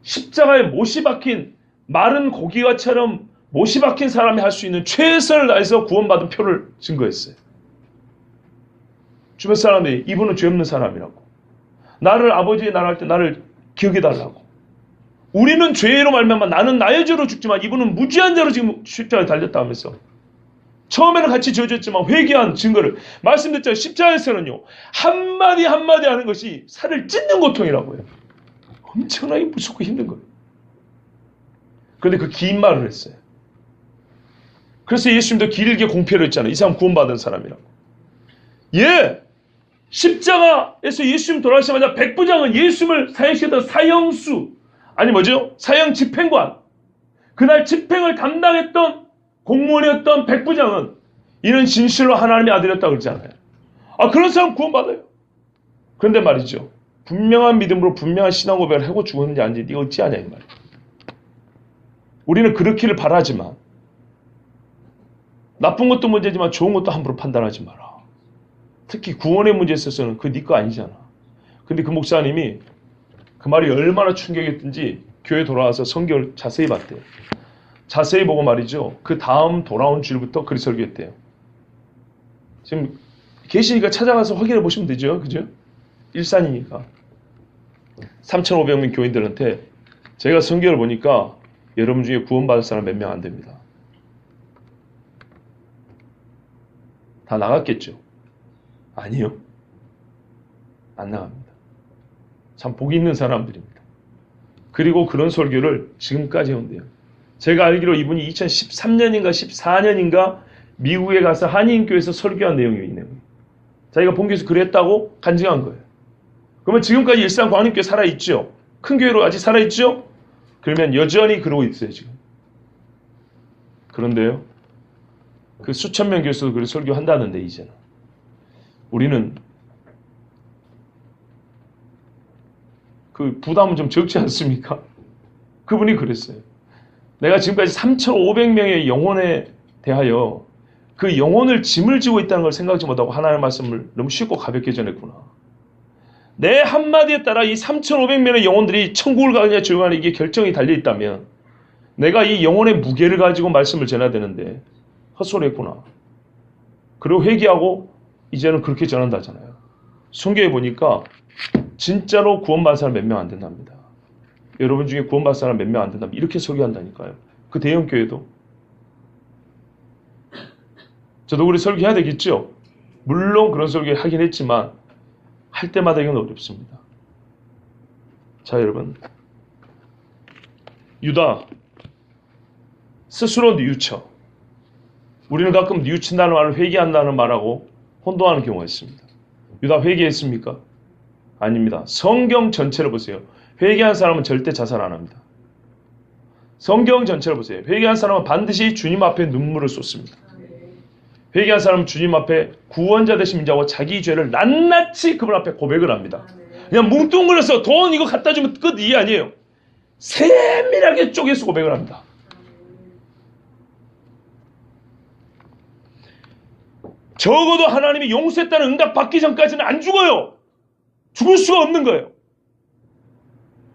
십자가에 못이 박힌 마른 고기와처럼 못이 박힌 사람이 할 수 있는 최선을 다해서 구원받은 표를 증거했어요. 주변 사람들이 이분은 죄 없는 사람이라고. 나를 아버지의 나라 할 때 나를 기억해달라고. 우리는 죄로 말미암아 나는 나의 죄로 죽지만 이분은 무지한 죄로 지금 십자가에 달렸다 하면서 처음에는 같이 지어졌지만 회개한 증거를 말씀드렸잖아요. 십자가에서는요. 한마디 한마디 하는 것이 살을 찢는 고통이라고요. 엄청나게 무섭고 힘든 거예요. 그런데 그 긴 말을 했어요. 그래서 예수님도 길게 공표를 했잖아요. 이 사람 구원받은 사람이라고. 예! 십자가에서 예수님 돌아가시자마자 백부장은 예수님을 사형시켰던 사형수, 아니 뭐죠? 사형 집행관. 그날 집행을 담당했던 공무원이었던 백부장은 이는 진실로 하나님의 아들이었다고 그러잖아요. 아, 그런 사람 구원받아요. 그런데 말이죠. 분명한 믿음으로 분명한 신앙 고백을 하고 죽었는지 아닌지 네가 어찌하냐 이 말이에요. 우리는 그렇기를 바라지만 나쁜 것도 문제지만 좋은 것도 함부로 판단하지 마라. 특히 구원의 문제에 있어서는 그 네 거 아니잖아. 근데 그 목사님이 그 말이 얼마나 충격이었던지 교회 돌아와서 성경을 자세히 봤대요. 자세히 보고 말이죠. 그 다음 돌아온 주일부터 그리 설교했대요. 지금 계시니까 찾아가서 확인해 보시면 되죠. 그죠? 일산이니까. 3,500명 교인들한테 제가 성경을 보니까 여러분 중에 구원받을 사람 몇 명 안 됩니다. 다 나갔겠죠? 아니요. 안 나갑니다. 참 복이 있는 사람들입니다. 그리고 그런 설교를 지금까지 해온대요. 제가 알기로 이분이 2013년인가 14년인가 미국에 가서 한인교회에서 설교한 내용이 있네요. 자기가 본교에서 그랬다고 간증한 거예요. 그러면 지금까지 일산 광림교회 살아있죠? 큰 교회로 아직 살아있죠? 그러면 여전히 그러고 있어요, 지금. 그런데요, 그 수천 명 교회에서도 그렇게 설교한다는데, 이제는. 우리는 그 부담은 좀 적지 않습니까? 그분이 그랬어요. 내가 지금까지 3,500명의 영혼에 대하여 그 영혼을 짐을 지고 있다는 걸 생각지 못하고 하나님의 말씀을 너무 쉽고 가볍게 전했구나. 내 한마디에 따라 이 3,500명의 영혼들이 천국을 가느냐 지옥을 가느냐 이게 결정이 달려있다면 내가 이 영혼의 무게를 가지고 말씀을 전해야 되는데 헛소리했구나. 그리고 회개하고 이제는 그렇게 전한다잖아요. 성경에 보니까 진짜로 구원받은 사람 몇 명 안 된답니다. 여러분 중에 구원받은 사람 몇 명 안 된답니다. 이렇게 설교한다니까요. 그 대형교회도. 저도 우리 설교해야 되겠죠? 물론 그런 설교 하긴 했지만 할 때마다 이건 어렵습니다. 자, 여러분. 유다 스스로 뉘우쳐. 우리는 가끔 뉘우친다는 말을 회개한다는 말하고 혼동하는 경우가 있습니다. 유다 회개했습니까? 아닙니다. 성경 전체를 보세요. 회개한 사람은 절대 자살 안 합니다. 성경 전체를 보세요. 회개한 사람은 반드시 주님 앞에 눈물을 쏟습니다. 회개한 사람은 주님 앞에 구원자 되신 인자고 자기 죄를 낱낱이 그분 앞에 고백을 합니다. 그냥 뭉뚱그려서 돈 이거 갖다 주면 끝 이게 아니에요. 세밀하게 쪼개서 고백을 합니다. 적어도 하나님이 용서했다는 응답 받기 전까지는 안 죽어요. 죽을 수가 없는 거예요.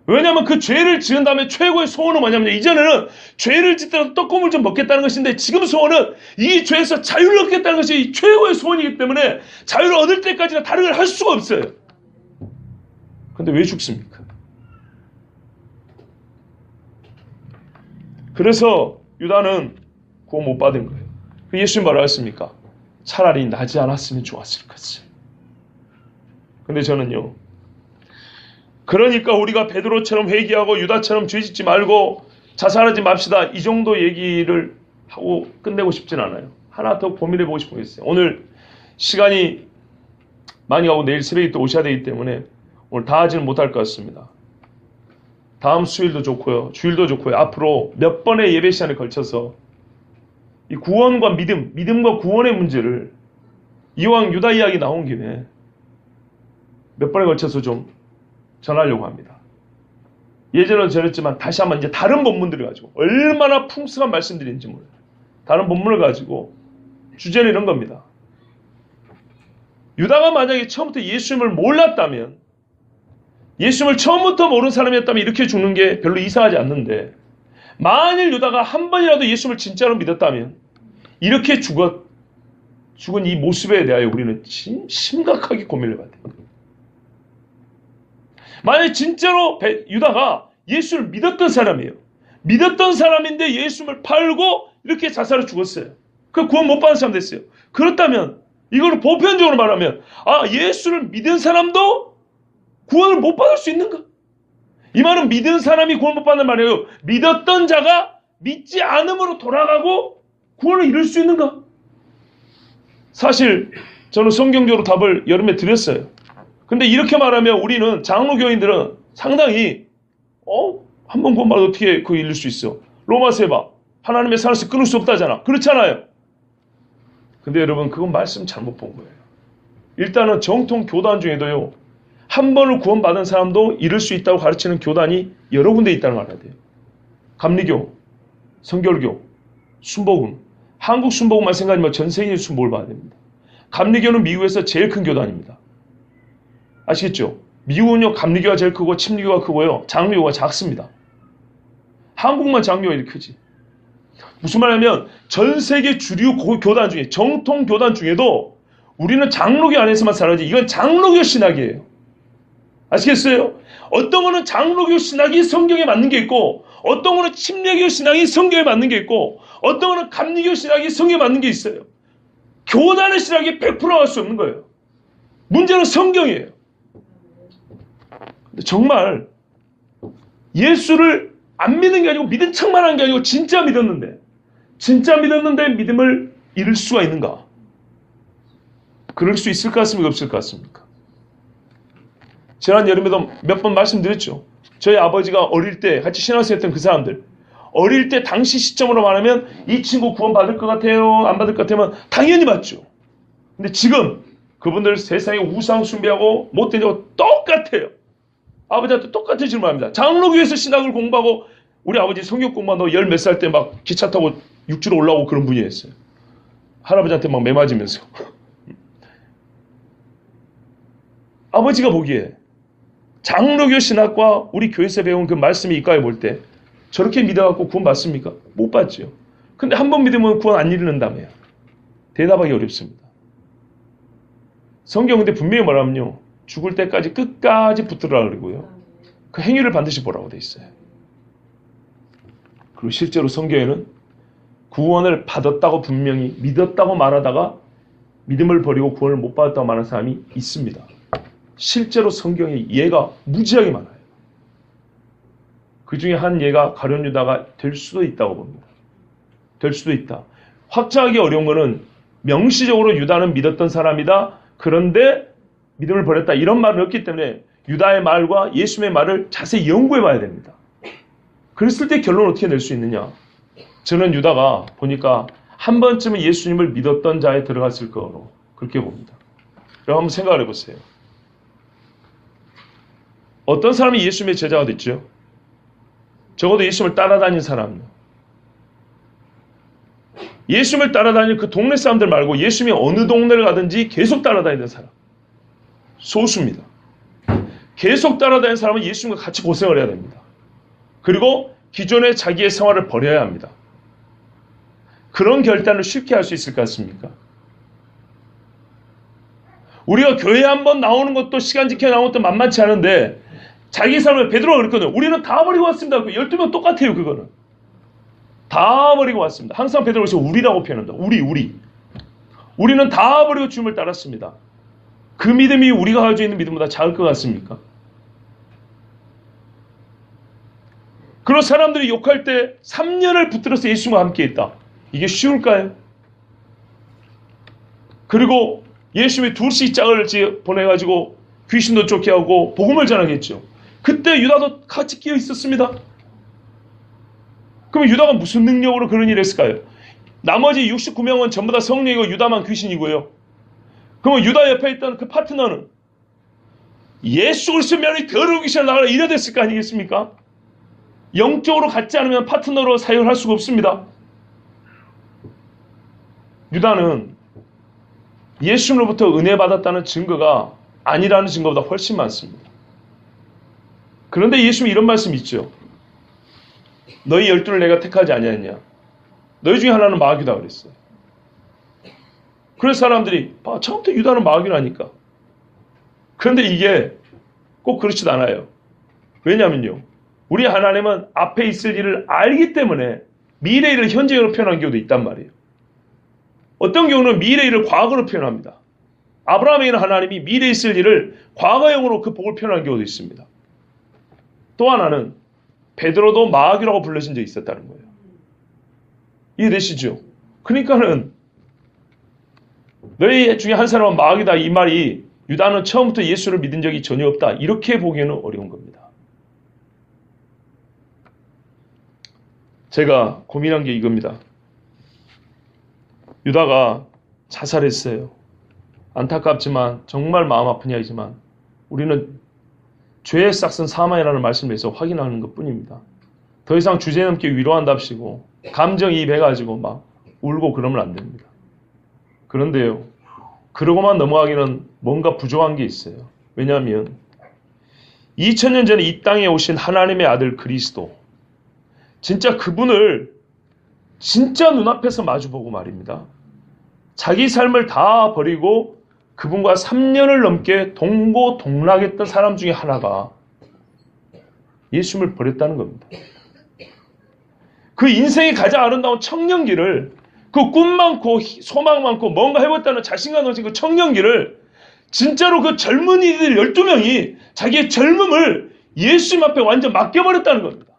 왜냐하면 그 죄를 지은 다음에 최고의 소원은 뭐냐면 이전에는 죄를 짓더라도 떡고물 좀 먹겠다는 것인데 지금 소원은 이 죄에서 자유를 얻겠다는 것이 최고의 소원이기 때문에 자유를 얻을 때까지는 다른 걸 할 수가 없어요. 그런데 왜 죽습니까? 그래서 유다는 구원 못 받은 거예요. 예수님 뭐라 했습니까? 차라리 나지 않았으면 좋았을 것을. 근데 저는요, 그러니까 우리가 베드로처럼 회개하고 유다처럼 죄짓지 말고 자살하지 맙시다. 이 정도 얘기를 하고 끝내고 싶진 않아요. 하나 더 고민해보고 싶은 게 있어요. 오늘 시간이 많이 가고 내일 새벽에 또 오셔야 되기 때문에 오늘 다 하지는 못할 것 같습니다. 다음 수요일도 좋고요. 주일도 좋고요. 앞으로 몇 번의 예배 시간에 걸쳐서 이 구원과 믿음과 구원의 문제를 이왕 유다 이야기 나온 김에 몇 번에 걸쳐서 좀 전하려고 합니다. 예전에도 전했지만 다시 한번 이제 다른 본문들을 가지고 얼마나 풍성한 말씀들인지 몰라요. 다른 본문을 가지고 주제는 이런 겁니다. 유다가 만약에 처음부터 예수님을 몰랐다면, 예수님을 처음부터 모르는 사람이었다면 이렇게 죽는 게 별로 이상하지 않는데, 만일 유다가 한 번이라도 예수님을 진짜로 믿었다면 이렇게 죽은 이 모습에 대하여 우리는 심각하게 고민을 해야 됩니다. 만약 진짜로 유다가 예수를 믿었던 사람이에요. 믿었던 사람인데 예수를 팔고 이렇게 자살을 죽었어요. 그 구원 못 받은 사람 됐어요. 그렇다면 이거를 보편적으로 말하면 예수를 믿은 사람도 구원을 못 받을 수 있는가? 이 말은 믿은 사람이 구원 못 받는 말이에요. 믿었던 자가 믿지 않음으로 돌아가고 구원을 이룰 수 있는가? 사실 저는 성경적으로 답을 여름에 드렸어요. 근데 이렇게 말하면 우리는 장로교인들은 상당히 한 번 구원 받아 어떻게 그거 이룰 수 있어? 로마서에 봐. 하나님의 사랑에서 끊을 수 없다잖아. 그렇잖아요. 근데 여러분 그건 말씀 잘못 본 거예요. 일단은 정통 교단 중에도요. 한 번을 구원받은 사람도 이룰 수 있다고 가르치는 교단이 여러 군데 있다는 걸 알아야 돼요. 감리교, 성결교, 순복음. 한국 순복음만 생각하면 전 세계의 순복을 봐야 됩니다. 감리교는 미국에서 제일 큰 교단입니다. 아시겠죠? 미국은요, 감리교가 제일 크고 침리교가 크고요, 장로교가 작습니다. 한국만 장로교가 이렇게 크지. 무슨 말이냐면 전 세계 주류 교단 중에, 정통 교단 중에도 우리는 장로교 안에서만 살아야지. 이건 장로교 신학이에요. 아시겠어요? 어떤 거는 장로교 신학이 성경에 맞는 게 있고, 어떤 거는 침례교 신학이 성경에 맞는 게 있고, 어떤 거는 감리교 신학이 성경에 맞는 게 있어요. 교단의 신학이 100% 할 수 없는 거예요. 문제는 성경이에요. 근데 정말 예수를 안 믿는 게 아니고 믿은 척만 한 게 아니고 진짜 믿었는데 믿음을 잃을 수가 있는가? 그럴 수 있을 것 같습니까? 없을 것 같습니까? 지난 여름에도 몇 번 말씀드렸죠. 저희 아버지가 어릴 때 같이 신앙생활 했던 그 사람들, 어릴 때 당시 시점으로 말하면 이 친구 구원 받을 것 같아요? 안 받을 것 같으면 당연히 받죠. 근데 지금 그분들 세상에 우상 숭배하고 못된 자고 똑같아요. 아버지한테 똑같은 질문합니다. 장로교에서 신학을 공부하고 우리 아버지 성경 공부하고 열 몇 살 때 막 기차 타고 육지로 올라오고 그런 분이었어요. 할아버지한테 막 매맞으면서. 아버지가 보기에 장로교 신학과 우리 교회에서 배운 그 말씀이 이과에 볼 때 저렇게 믿어갖고 구원 받습니까? 못 받죠. 근데 한 번 믿으면 구원 안 이루는다며요. 대답하기 어렵습니다. 성경 근데 분명히 말하면요. 죽을 때까지 끝까지 붙들으라 그러고요. 그 행위를 반드시 보라고 돼 있어요. 그리고 실제로 성경에는 구원을 받았다고 분명히 믿었다고 말하다가 믿음을 버리고 구원을 못 받았다고 말하는 사람이 있습니다. 실제로 성경에 예가 무지하게 많아요. 그 중에 한 예가 가룟 유다가 될 수도 있다고 봅니다. 될 수도 있다. 확정하기 어려운 것은 명시적으로 유다는 믿었던 사람이다. 그런데 믿음을 버렸다. 이런 말은 없기 때문에 유다의 말과 예수님의 말을 자세히 연구해 봐야 됩니다. 그랬을 때 결론을 어떻게 낼 수 있느냐. 저는 유다가 보니까 한 번쯤은 예수님을 믿었던 자에 들어갔을 거로 그렇게 봅니다. 그럼 한번 생각을 해보세요. 어떤 사람이 예수님의 제자가 됐죠? 적어도 예수님을 따라다닌 사람이요. 예수님을 따라다니는 그 동네 사람들 말고 예수님이 어느 동네를 가든지 계속 따라다니는 사람. 소수입니다. 계속 따라다니는 사람은 예수님과 같이 고생을 해야 됩니다. 그리고 기존의 자기의 생활을 버려야 합니다. 그런 결단을 쉽게 할 수 있을 것 같습니까? 우리가 교회에 한번 나오는 것도 시간 지켜 나오는 것도 만만치 않은데 자기 삶을 베드로가 그랬거든요. 우리는 다 버리고 왔습니다. 12명 똑같아요. 그거는. 다 버리고 왔습니다. 항상 베드로가 우리라고 표현한다. 우리는 다 버리고 주님을 따랐습니다. 그 믿음이 우리가 가지고 있는 믿음보다 작을 것 같습니까? 그런 사람들이 욕할 때 3년을 붙들어서 예수님과 함께 있다. 이게 쉬울까요? 그리고 예수님이 둘씩 짝을 보내가지고 귀신도 쫓게 하고 복음을 전하겠죠. 그때 유다도 같이 끼어 있었습니다. 그럼 유다가 무슨 능력으로 그런 일을 했을까요? 나머지 69명은 전부 다 성령이고 유다만 귀신이고요. 그러면 유다 옆에 있던 그 파트너는 예수 그리스도 명이 더러운 귀신을 나가라 이래 됐을 거 아니겠습니까? 영적으로 같지 않으면 파트너로 사용을 할 수가 없습니다. 유다는 예수님으로부터 은혜 받았다는 증거가 아니라는 증거보다 훨씬 많습니다. 그런데 예수님이 이런 말씀이 있죠. 너희 12를 내가 택하지 아니하였냐. 너희 중에 하나는 마귀다 그랬어요. 그래서 사람들이 처음부터 유다는 마귀라니까. 그런데 이게 꼭 그렇지도 않아요. 왜냐면요. 우리 하나님은 앞에 있을 일을 알기 때문에 미래 일을 현재형으로 표현한 경우도 있단 말이에요. 어떤 경우는 미래 일을 과거로 표현합니다. 아브라함에게는 하나님이 미래에 있을 일을 과거형으로 그 복을 표현한 경우도 있습니다. 또 하나는 베드로도 마귀라고 불러진 적이 있었다는 거예요. 이해되시죠? 그러니까는 너희 중에 한 사람은 마귀다 이 말이 유다는 처음부터 예수를 믿은 적이 전혀 없다. 이렇게 보기에는 어려운 겁니다. 제가 고민한 게 이겁니다. 유다가 자살했어요. 안타깝지만 정말 마음 아픈 이야기지만 우리는 죄의 싹은 사망이라는 말씀에서 확인하는 것뿐입니다. 더 이상 주제넘게 위로한답시고 감정이입해가지고 막 울고 그러면 안 됩니다. 그런데요. 그러고만 넘어가기는 뭔가 부족한 게 있어요. 왜냐하면 2000년 전에 이 땅에 오신 하나님의 아들 그리스도 진짜 그분을 진짜 눈앞에서 마주보고 말입니다. 자기 삶을 다 버리고 그분과 3년을 넘게 동고동락했던 사람 중에 하나가 예수님을 버렸다는 겁니다. 그 인생의 가장 아름다운 청년기를 그 꿈 많고 소망 많고 뭔가 해보겠다는 자신감 넘치는 그 청년기를 진짜로 그 젊은이들 12명이 자기의 젊음을 예수님 앞에 완전 맡겨버렸다는 겁니다.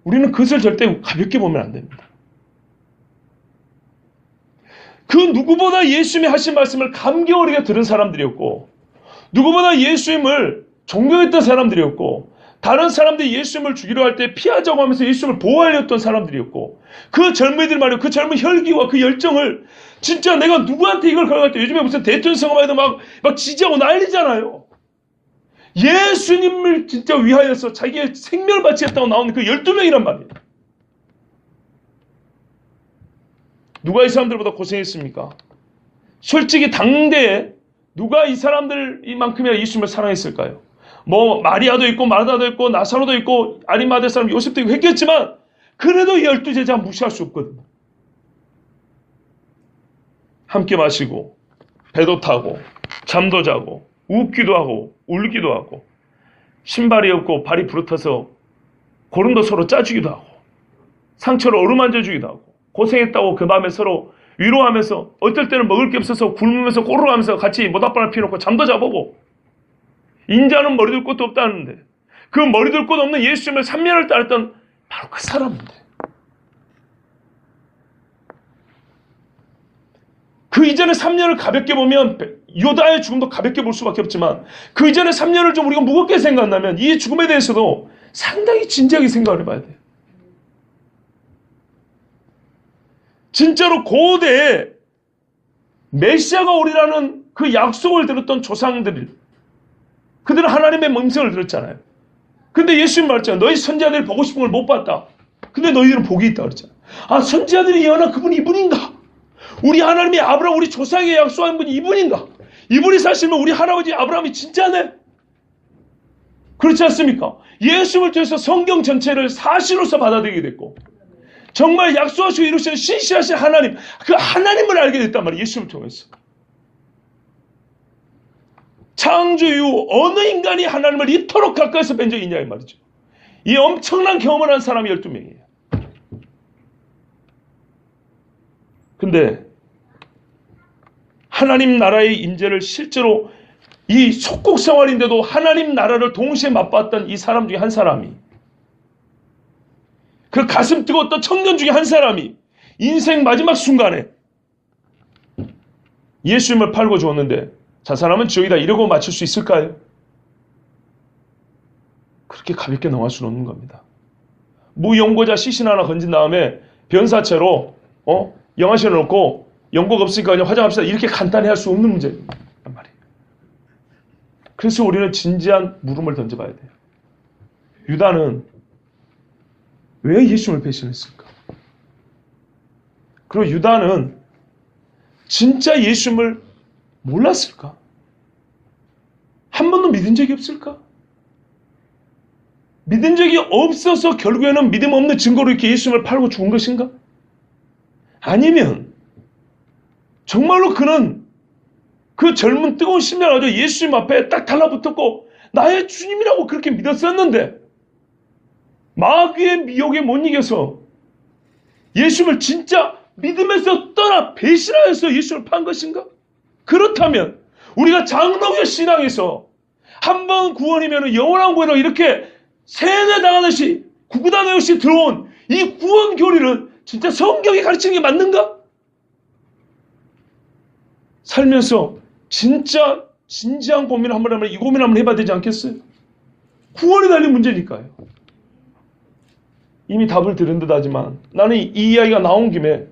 우리는 그것을 절대 가볍게 보면 안 됩니다. 그 누구보다 예수님이 하신 말씀을 감격 어리게 들은 사람들이었고, 누구보다 예수님을 존경했던 사람들이었고, 다른 사람들이 예수님을 죽이려 할 때 피하자고 하면서 예수님을 보호하려 했던 사람들이었고, 그 젊은이들 말이에요. 그 젊은 혈기와 그 열정을 진짜 내가 누구한테 이걸 걸어갈 때, 요즘에 무슨 대통령 선거만 해도 막 지지하고 난리잖아요. 예수님을 진짜 위하여서 자기의 생명을 바치겠다고 나오는 그 12명이란 말이에요. 누가 이 사람들보다 고생했습니까? 솔직히 당대에 누가 이 사람들 이만큼이나 예수님을 사랑했을까요? 뭐 마리아도 있고 마르다도 있고 나사로도 있고 아리마대 사람 요셉도 있고 했겠지만 그래도 12제자 무시할 수 없거든요. 함께 마시고 배도 타고 잠도 자고 웃기도 하고 울기도 하고 신발이 없고 발이 부르터서 고름도 서로 짜주기도 하고 상처를 어루만져 주기도 하고 고생했다고 그 밤에 서로 위로하면서 어떨 때는 먹을 게 없어서 굶으면서 꼬르르하면서 같이 모닥불을 피워놓고 잠도 자보고 인자는 머리둘 곳도 없다는데 그 머리둘 곳 없는 예수님을 3년을 따랐던 바로 그 사람인데 그 이전에 3년을 가볍게 보면 요다의 죽음도 가볍게 볼 수밖에 없지만 그 이전에 3년을 좀 우리가 무겁게 생각한다면 이 죽음에 대해서도 상당히 진지하게 생각을 해봐야 돼요. 진짜로 고대에 메시아가 오리라는 그 약속을 들었던 조상들 그들은 하나님의 음성을 들었잖아요. 근데 예수님 말했잖아요. 너희 선지자들이 보고 싶은 걸 못 봤다. 근데 너희들은 복이 있다 그랬잖아요. 아 선지자들이 예언한 그분이 이분인가? 우리 하나님이 아브라함 우리 조상에게 약속한 분이 이분인가? 이분이 사실은 우리 할아버지 아브라함이 진짜네? 그렇지 않습니까? 예수님을 통해서 성경 전체를 사실로서 받아들이게 됐고 정말 약속하시고 이루시는 신실하신 하나님 그 하나님을 알게 됐단 말이에요. 예수님을 통해서. 창조 이후 어느 인간이 하나님을 이토록 가까이서 뵌 적이 있냐 이 말이죠. 이 엄청난 경험을 한 사람이 12명이에요. 근데 하나님 나라의 임재를 실제로 이 속국 생활인데도 하나님 나라를 동시에 맛봤던 이 사람 중에 한 사람이 그 가슴 뜨거웠던 청년 중에 한 사람이 인생 마지막 순간에 예수님을 팔고 주었는데 자 사람은 지옥이다 이러고 맞출 수 있을까요? 그렇게 가볍게 넘어갈 수는 없는 겁니다. 무연고자 시신 하나 건진 다음에 변사체로 영화실에 놓고 연고가 없으니까 그냥 화장합시다 이렇게 간단히 할 수 없는 문제란 말이에요. 그래서 우리는 진지한 물음을 던져봐야 돼요. 유다는 왜 예수님을 배신했을까? 그리고 유다는 진짜 예수님을 몰랐을까? 한 번도 믿은 적이 없을까? 믿은 적이 없어서 결국에는 믿음 없는 증거로 이렇게 예수님을 팔고 죽은 것인가? 아니면 정말로 그는 그 젊은 뜨거운 심장을 가지고 예수님 앞에 딱 달라붙었고 나의 주님이라고 그렇게 믿었었는데 마귀의 미혹에 못 이겨서 예수님을 진짜 믿으면서 떠나 배신하여서 예수님을 판 것인가? 그렇다면 우리가 장로교 신앙에서 한 번 구원이면 영원한 구원이라고 이렇게 세뇌당하듯이 구구단하듯이 들어온 이 구원 교리는 진짜 성경이 가르치는 게 맞는가? 살면서 진짜 진지한 고민을 한번 하면 이 고민을 한번 해봐야 되지 않겠어요? 구원에 달린 문제니까요. 이미 답을 들은 듯 하지만 나는 이 이야기가 나온 김에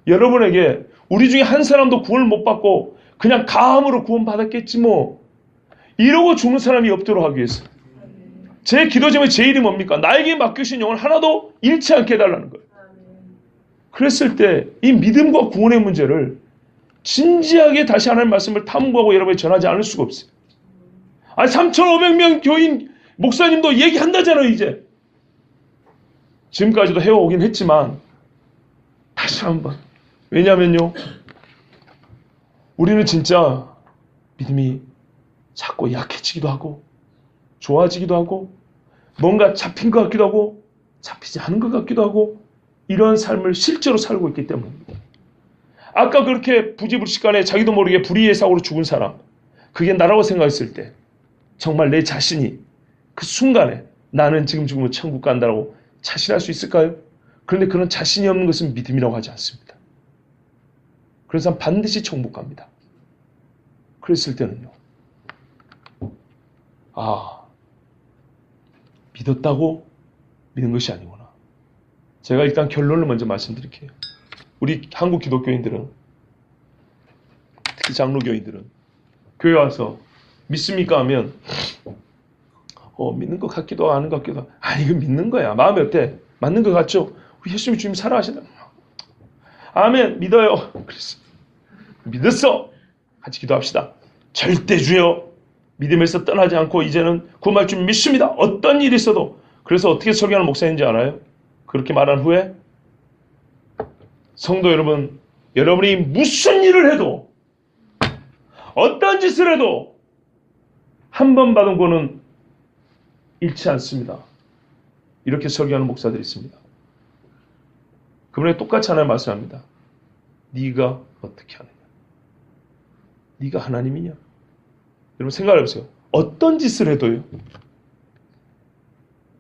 여러분에게 우리 중에 한 사람도 구원을 못 받고 그냥 가함으로 구원받았겠지 뭐 이러고 죽는 사람이 없도록 하기 위해서 제 기도 제목이 제일이 뭡니까? 나에게 맡기신 영을 하나도 잃지 않게 해달라는 거예요. 그랬을 때 이 믿음과 구원의 문제를 진지하게 다시 하나님의 말씀을 탐구하고 여러분이 전하지 않을 수가 없어요. 아니 3,500명 교인 목사님도 얘기한다잖아요 이제. 지금까지도 해오긴 했지만 다시 한번 왜냐면요 우리는 진짜 믿음이 자꾸 약해지기도 하고 좋아지기도 하고 뭔가 잡힌 것 같기도 하고 잡히지 않은 것 같기도 하고 이런 삶을 실제로 살고 있기 때문입니다. 아까 그렇게 부지불식간에 자기도 모르게 불의의 사고로 죽은 사람, 그게 나라고 생각했을 때 정말 내 자신이 그 순간에 나는 지금 죽으면 천국 간다고 자신할 수 있을까요? 그런데 그런 자신이 없는 것은 믿음이라고 하지 않습니다. 그런 사람 반드시 천국 갑니다. 그랬을 때는요, 믿었다고 믿은 것이 아니구나. 제가 일단 결론을 먼저 말씀드릴게요. 우리 한국 기독교인들은, 특히 장로교인들은 교회 와서 믿습니까 하면 믿는 것 같기도 하고 아는 것 같기도 하고, 아니 이거 믿는 거야. 마음이 어때? 맞는 것 같죠? 우리 예수님이 주님 살아가신다. 아멘. 믿어요. 그랬어. 믿었어. 같이 기도합시다. 절대 주여 믿음에서 떠나지 않고 이제는 구원할 줄 믿습니다. 어떤 일이 있어도. 그래서 어떻게 설교하는 목사인지 알아요? 그렇게 말한 후에 성도 여러분, 여러분이 무슨 일을 해도 어떤 짓을 해도 한 번 받은 거는 잃지 않습니다. 이렇게 설교하는 목사들이 있습니다. 그분이 똑같이 하나님 말씀합니다. 네가 어떻게 하느냐? 네가 하나님이냐? 여러분 생각해 보세요. 어떤 짓을 해도요.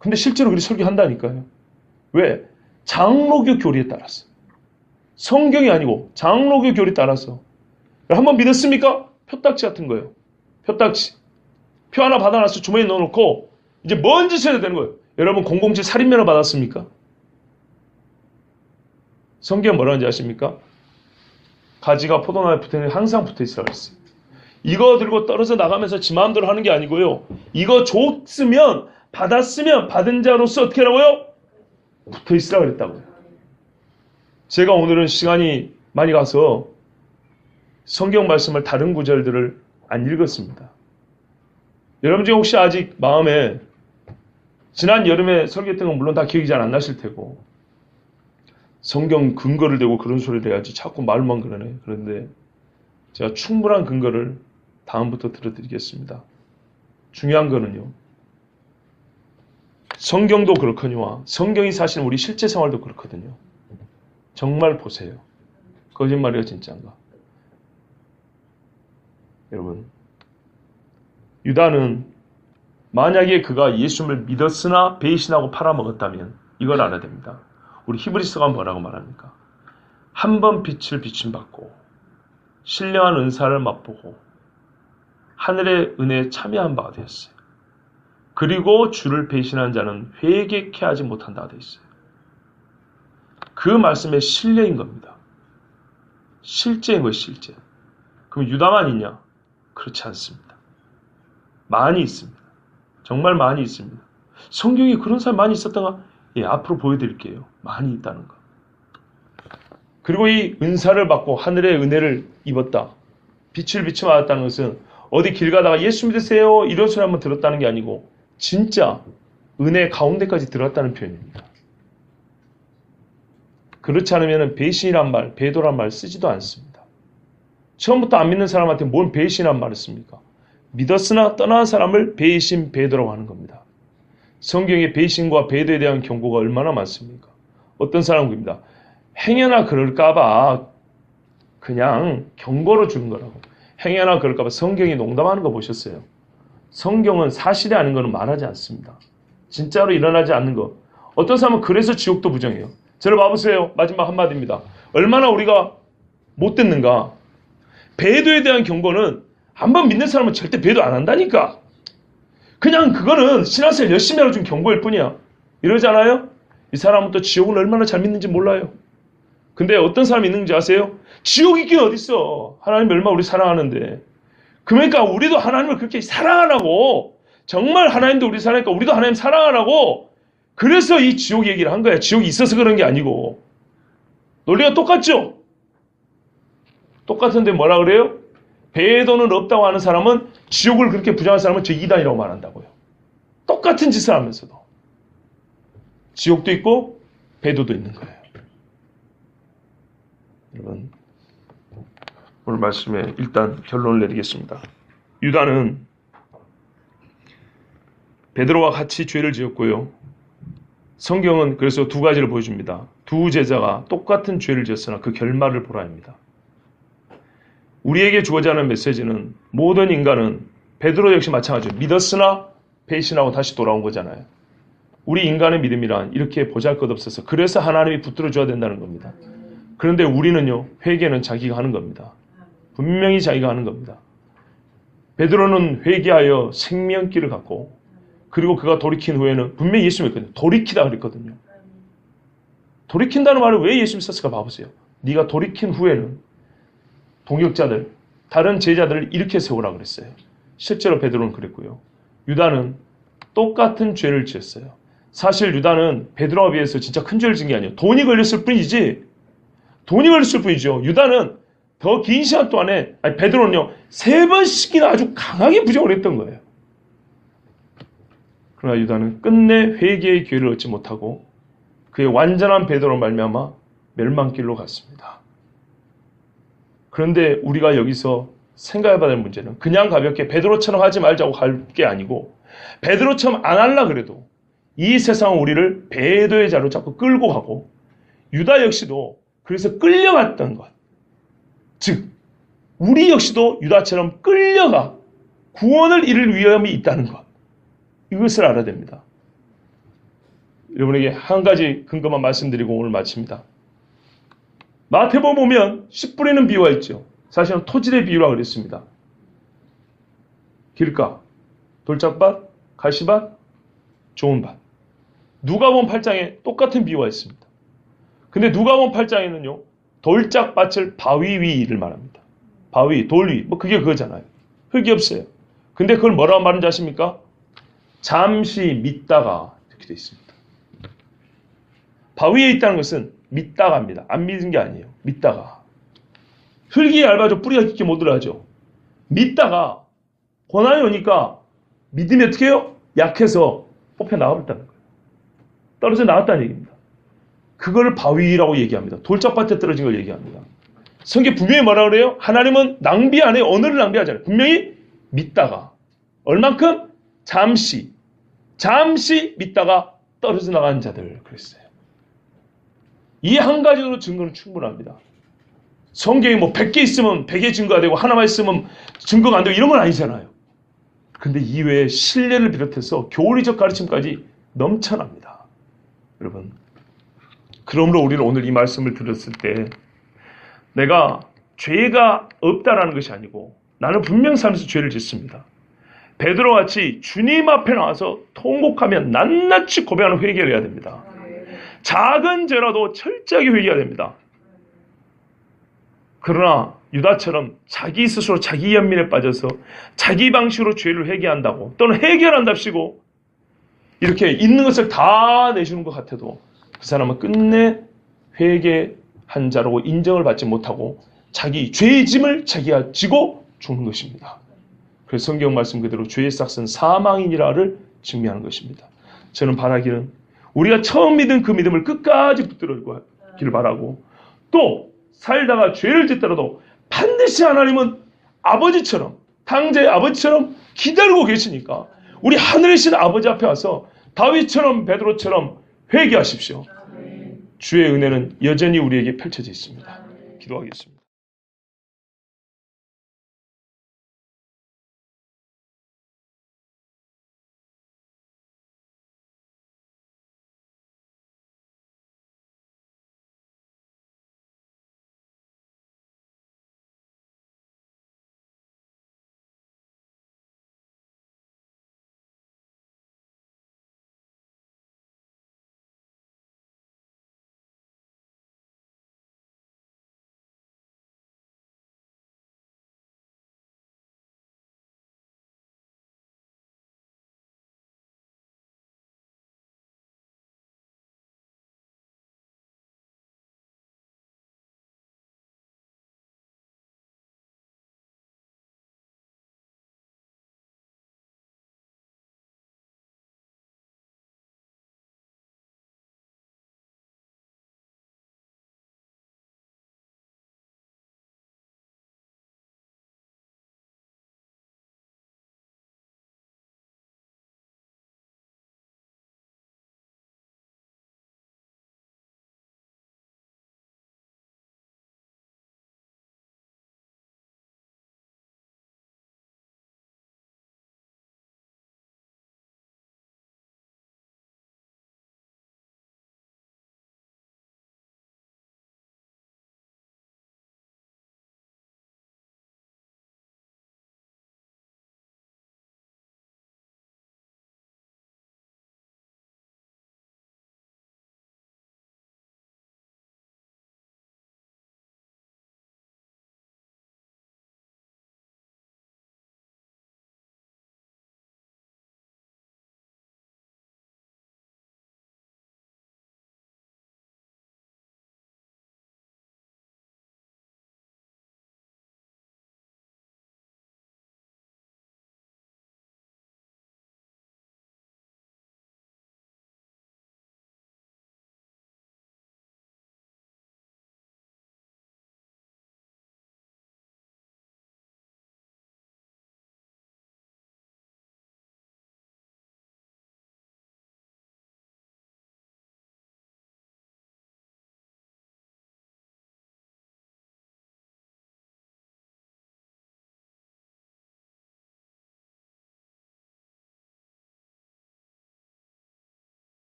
근데 실제로 그렇게 설교한다니까요. 왜? 장로교 교리에 따라서. 성경이 아니고 장로교 교리에 따라서. 한번 믿었습니까? 표딱지 같은 거예요. 표딱지. 표 하나 받아놔서 주머니에 넣어놓고 이제 뭔 짓을 해야 되는 거예요. 여러분 007 살인면허 받았습니까? 성경 뭐라는지 아십니까? 가지가 포도나무에 붙어있는 항상 붙어있으라고 했어요. 이거 들고 떨어져 나가면서 지 마음대로 하는 게 아니고요. 이거 줬으면 받았으면 받은 자로서 어떻게 하라고요? 붙어있으라고 그랬다고요. 제가 오늘은 시간이 많이 가서 성경 말씀을 다른 구절들을 안 읽었습니다. 여러분 중에 혹시 아직 마음에 지난 여름에 설교했던 건 물론 다 기억이 잘 안 나실 테고 성경 근거를 대고 그런 소리를 해야지 자꾸 말만 그러네. 그런데 제가 충분한 근거를 다음부터 들어드리겠습니다. 중요한 거는요. 성경도 그렇거니와 성경이 사실 우리 실제 생활도 그렇거든요. 정말 보세요. 거짓말이가 진짜인가? 여러분, 유다는 만약에 그가 예수님을 믿었으나 배신하고 팔아먹었다면 이걸 알아야 됩니다. 우리 히브리서가 뭐라고 말합니까? 한 번 빛을 비침받고 신령한 은사를 맛보고 하늘의 은혜에 참여한 바가 되었어요. 그리고 주를 배신한 자는 회개케 하지 못한다가 되었어요. 그 말씀의 신뢰인 겁니다. 실제인 거예요, 실제. 그럼 유다만 있냐? 그렇지 않습니다. 많이 있습니다. 정말 많이 있습니다. 성경에 그런 사람 많이 있었던가? 예, 앞으로 보여드릴게요. 많이 있다는 거. 그리고 이 은사를 받고 하늘의 은혜를 입었다. 빛을 비춰받았다는 것은 어디 길 가다가 예수 믿으세요 이런 소리 한번 들었다는 게 아니고 진짜 은혜 가운데까지 들어갔다는 표현입니다. 그렇지 않으면 배신이란 말, 배도란 말 쓰지도 않습니다. 처음부터 안 믿는 사람한테 뭔 배신이란 말을 씁니까? 믿었으나 떠난 사람을 배신, 배도라고 하는 겁니다. 성경에 배신과 배도에 대한 경고가 얼마나 많습니까? 어떤 사람은 그럽니다. 행여나 그럴까봐 그냥 경고로 주는 거라고. 행여나 그럴까봐 성경이 농담하는 거 보셨어요? 성경은 사실이 아닌 거는 말하지 않습니다. 진짜로 일어나지 않는 거. 어떤 사람은 그래서 지옥도 부정해요. 저를 봐보세요. 마지막 한마디입니다. 얼마나 우리가 못 듣는가. 배도에 대한 경고는 한번 믿는 사람은 절대 배도 안 한다니까. 그냥 그거는 신앙생활 열심히 하러 준 경고일 뿐이야. 이러잖아요? 이 사람은 또 지옥을 얼마나 잘 믿는지 몰라요. 근데 어떤 사람이 있는지 아세요? 지옥 있긴 어딨어. 하나님이 얼마나 우리 사랑하는데. 그러니까 우리도 하나님을 그렇게 사랑하라고. 정말 하나님도 우리 사랑하니까 우리도 하나님 사랑하라고. 그래서 이 지옥 얘기를 한 거야. 지옥이 있어서 그런 게 아니고. 논리가 똑같죠? 똑같은데 뭐라 그래요? 배도는 없다고 하는 사람은 지옥을 그렇게 부정하는 사람은 저 이단이라고 말한다고요. 똑같은 짓을 하면서도. 지옥도 있고 배도도 있는 거예요. 여러분, 오늘 말씀에 일단 결론을 내리겠습니다. 유다는 베드로와 같이 죄를 지었고요. 성경은 그래서 두 가지를 보여줍니다. 두 제자가 똑같은 죄를 지었으나 그 결말을 보라 합니다. 우리에게 주어져 하는 메시지는 모든 인간은 베드로 역시 마찬가지로 믿었으나 배신하고 다시 돌아온 거잖아요. 우리 인간의 믿음이란 이렇게 보잘것없어서 그래서 하나님이 붙들어 줘야 된다는 겁니다. 그런데 우리는요, 회개는 자기가 하는 겁니다. 분명히 자기가 하는 겁니다. 베드로는 회개하여 생명길을 갖고 그리고 그가 돌이킨 후에는 분명히 예수님이 했거든요. 돌이키다 그랬거든요. 돌이킨다는 말을 왜 예수님이 썼을까 봐보세요. 네가 돌이킨 후에는 동역자들, 다른 제자들을 일으켜 세우라 그랬어요. 실제로 베드로는 그랬고요. 유다는 똑같은 죄를 지었어요. 사실 유다는 베드로와 비해서 진짜 큰 죄를 지은 게 아니에요. 돈이 걸렸을 뿐이지. 돈이 걸렸을 뿐이죠. 유다는 더 긴 시간 동안에, 베드로는요, 3번씩이나 아주 강하게 부정을 했던 거예요. 그러나 유다는 끝내 회개의 기회를 얻지 못하고 그의 완전한 베드로로 말미암아 멸망길로 갔습니다. 그런데 우리가 여기서 생각해봐야 될 문제는 그냥 가볍게 베드로처럼 하지 말자고 할 게 아니고 베드로처럼 안 하려 그래도 이 세상은 우리를 배도의 자로 자꾸 끌고 가고 유다 역시도 그래서 끌려갔던 것. 즉 우리 역시도 유다처럼 끌려가 구원을 이룰 위험이 있다는 것. 이것을 알아야 됩니다. 여러분에게 한 가지 근거만 말씀드리고 오늘 마칩니다. 마태복음 보면 씨 뿌리는 비유가 있죠. 사실은 토질의 비유라고 그랬습니다. 길가, 돌짝밭, 가시밭, 좋은 밭. 누가복음 8장에 똑같은 비유가 있습니다. 근데 누가복음 8장에는요. 돌짝밭을 바위 위를 말합니다. 바위, 돌 위, 그게 그거잖아요. 흙이 없어요. 근데 그걸 뭐라고 말하는지 아십니까? 잠시 믿다가 이렇게 되어 있습니다. 바위에 있다는 것은 믿다가입니다. 안 믿은 게 아니에요. 믿다가. 흙이 얇아져 뿌리가 깊게 못 들어가죠. 믿다가 고난이 오니까 믿음이 어떻게 해요? 약해서 뽑혀 나가버렸다는 거예요. 떨어져 나갔다는 얘기입니다. 그걸 바위라고 얘기합니다. 돌짝밭에 떨어진 걸 얘기합니다. 성경 분명히 뭐라 그래요? 하나님은 낭비 안 해요. 언어를 낭비하잖아요. 분명히 믿다가 얼만큼? 잠시 믿다가 떨어져 나간 자들 그랬어요. 이 한 가지로 증거는 충분합니다. 성경이 100개 있으면 100개 증거가 되고 하나만 있으면 증거가 안 되고 이런 건 아니잖아요. 근데 이외에 신뢰를 비롯해서 교리적 가르침까지 넘쳐납니다. 여러분, 그러므로 우리는 오늘 이 말씀을 들었을 때 내가 죄가 없다라는 것이 아니고 나는 분명 살면서 죄를 짓습니다. 베드로같이 주님 앞에 나와서 통곡하며 낱낱이 고백하는 회개를 해야 됩니다. 작은 죄라도 철저하게 회개해야 됩니다. 그러나 유다처럼 자기 스스로 자기 연민에 빠져서 자기 방식으로 죄를 회개한다고 또는 해결한답시고 이렇게 있는 것을 다 내주는 것 같아도 그 사람은 끝내 회개한 자라고 인정을 받지 못하고 자기 죄의 짐을 자기가 지고 죽는 것입니다. 그래서 성경 말씀 그대로 죄의 싹은 사망이니라를 증명하는 것입니다. 저는 바라기는 우리가 처음 믿은 그 믿음을 끝까지 붙들어기를 바라고 또 살다가 죄를 짓더라도 반드시 하나님은 아버지처럼 당자의 아버지처럼 기다리고 계시니까 우리 하늘이신 아버지 앞에 와서 다윗처럼 베드로처럼 회개하십시오. 주의 은혜는 여전히 우리에게 펼쳐져 있습니다. 기도하겠습니다.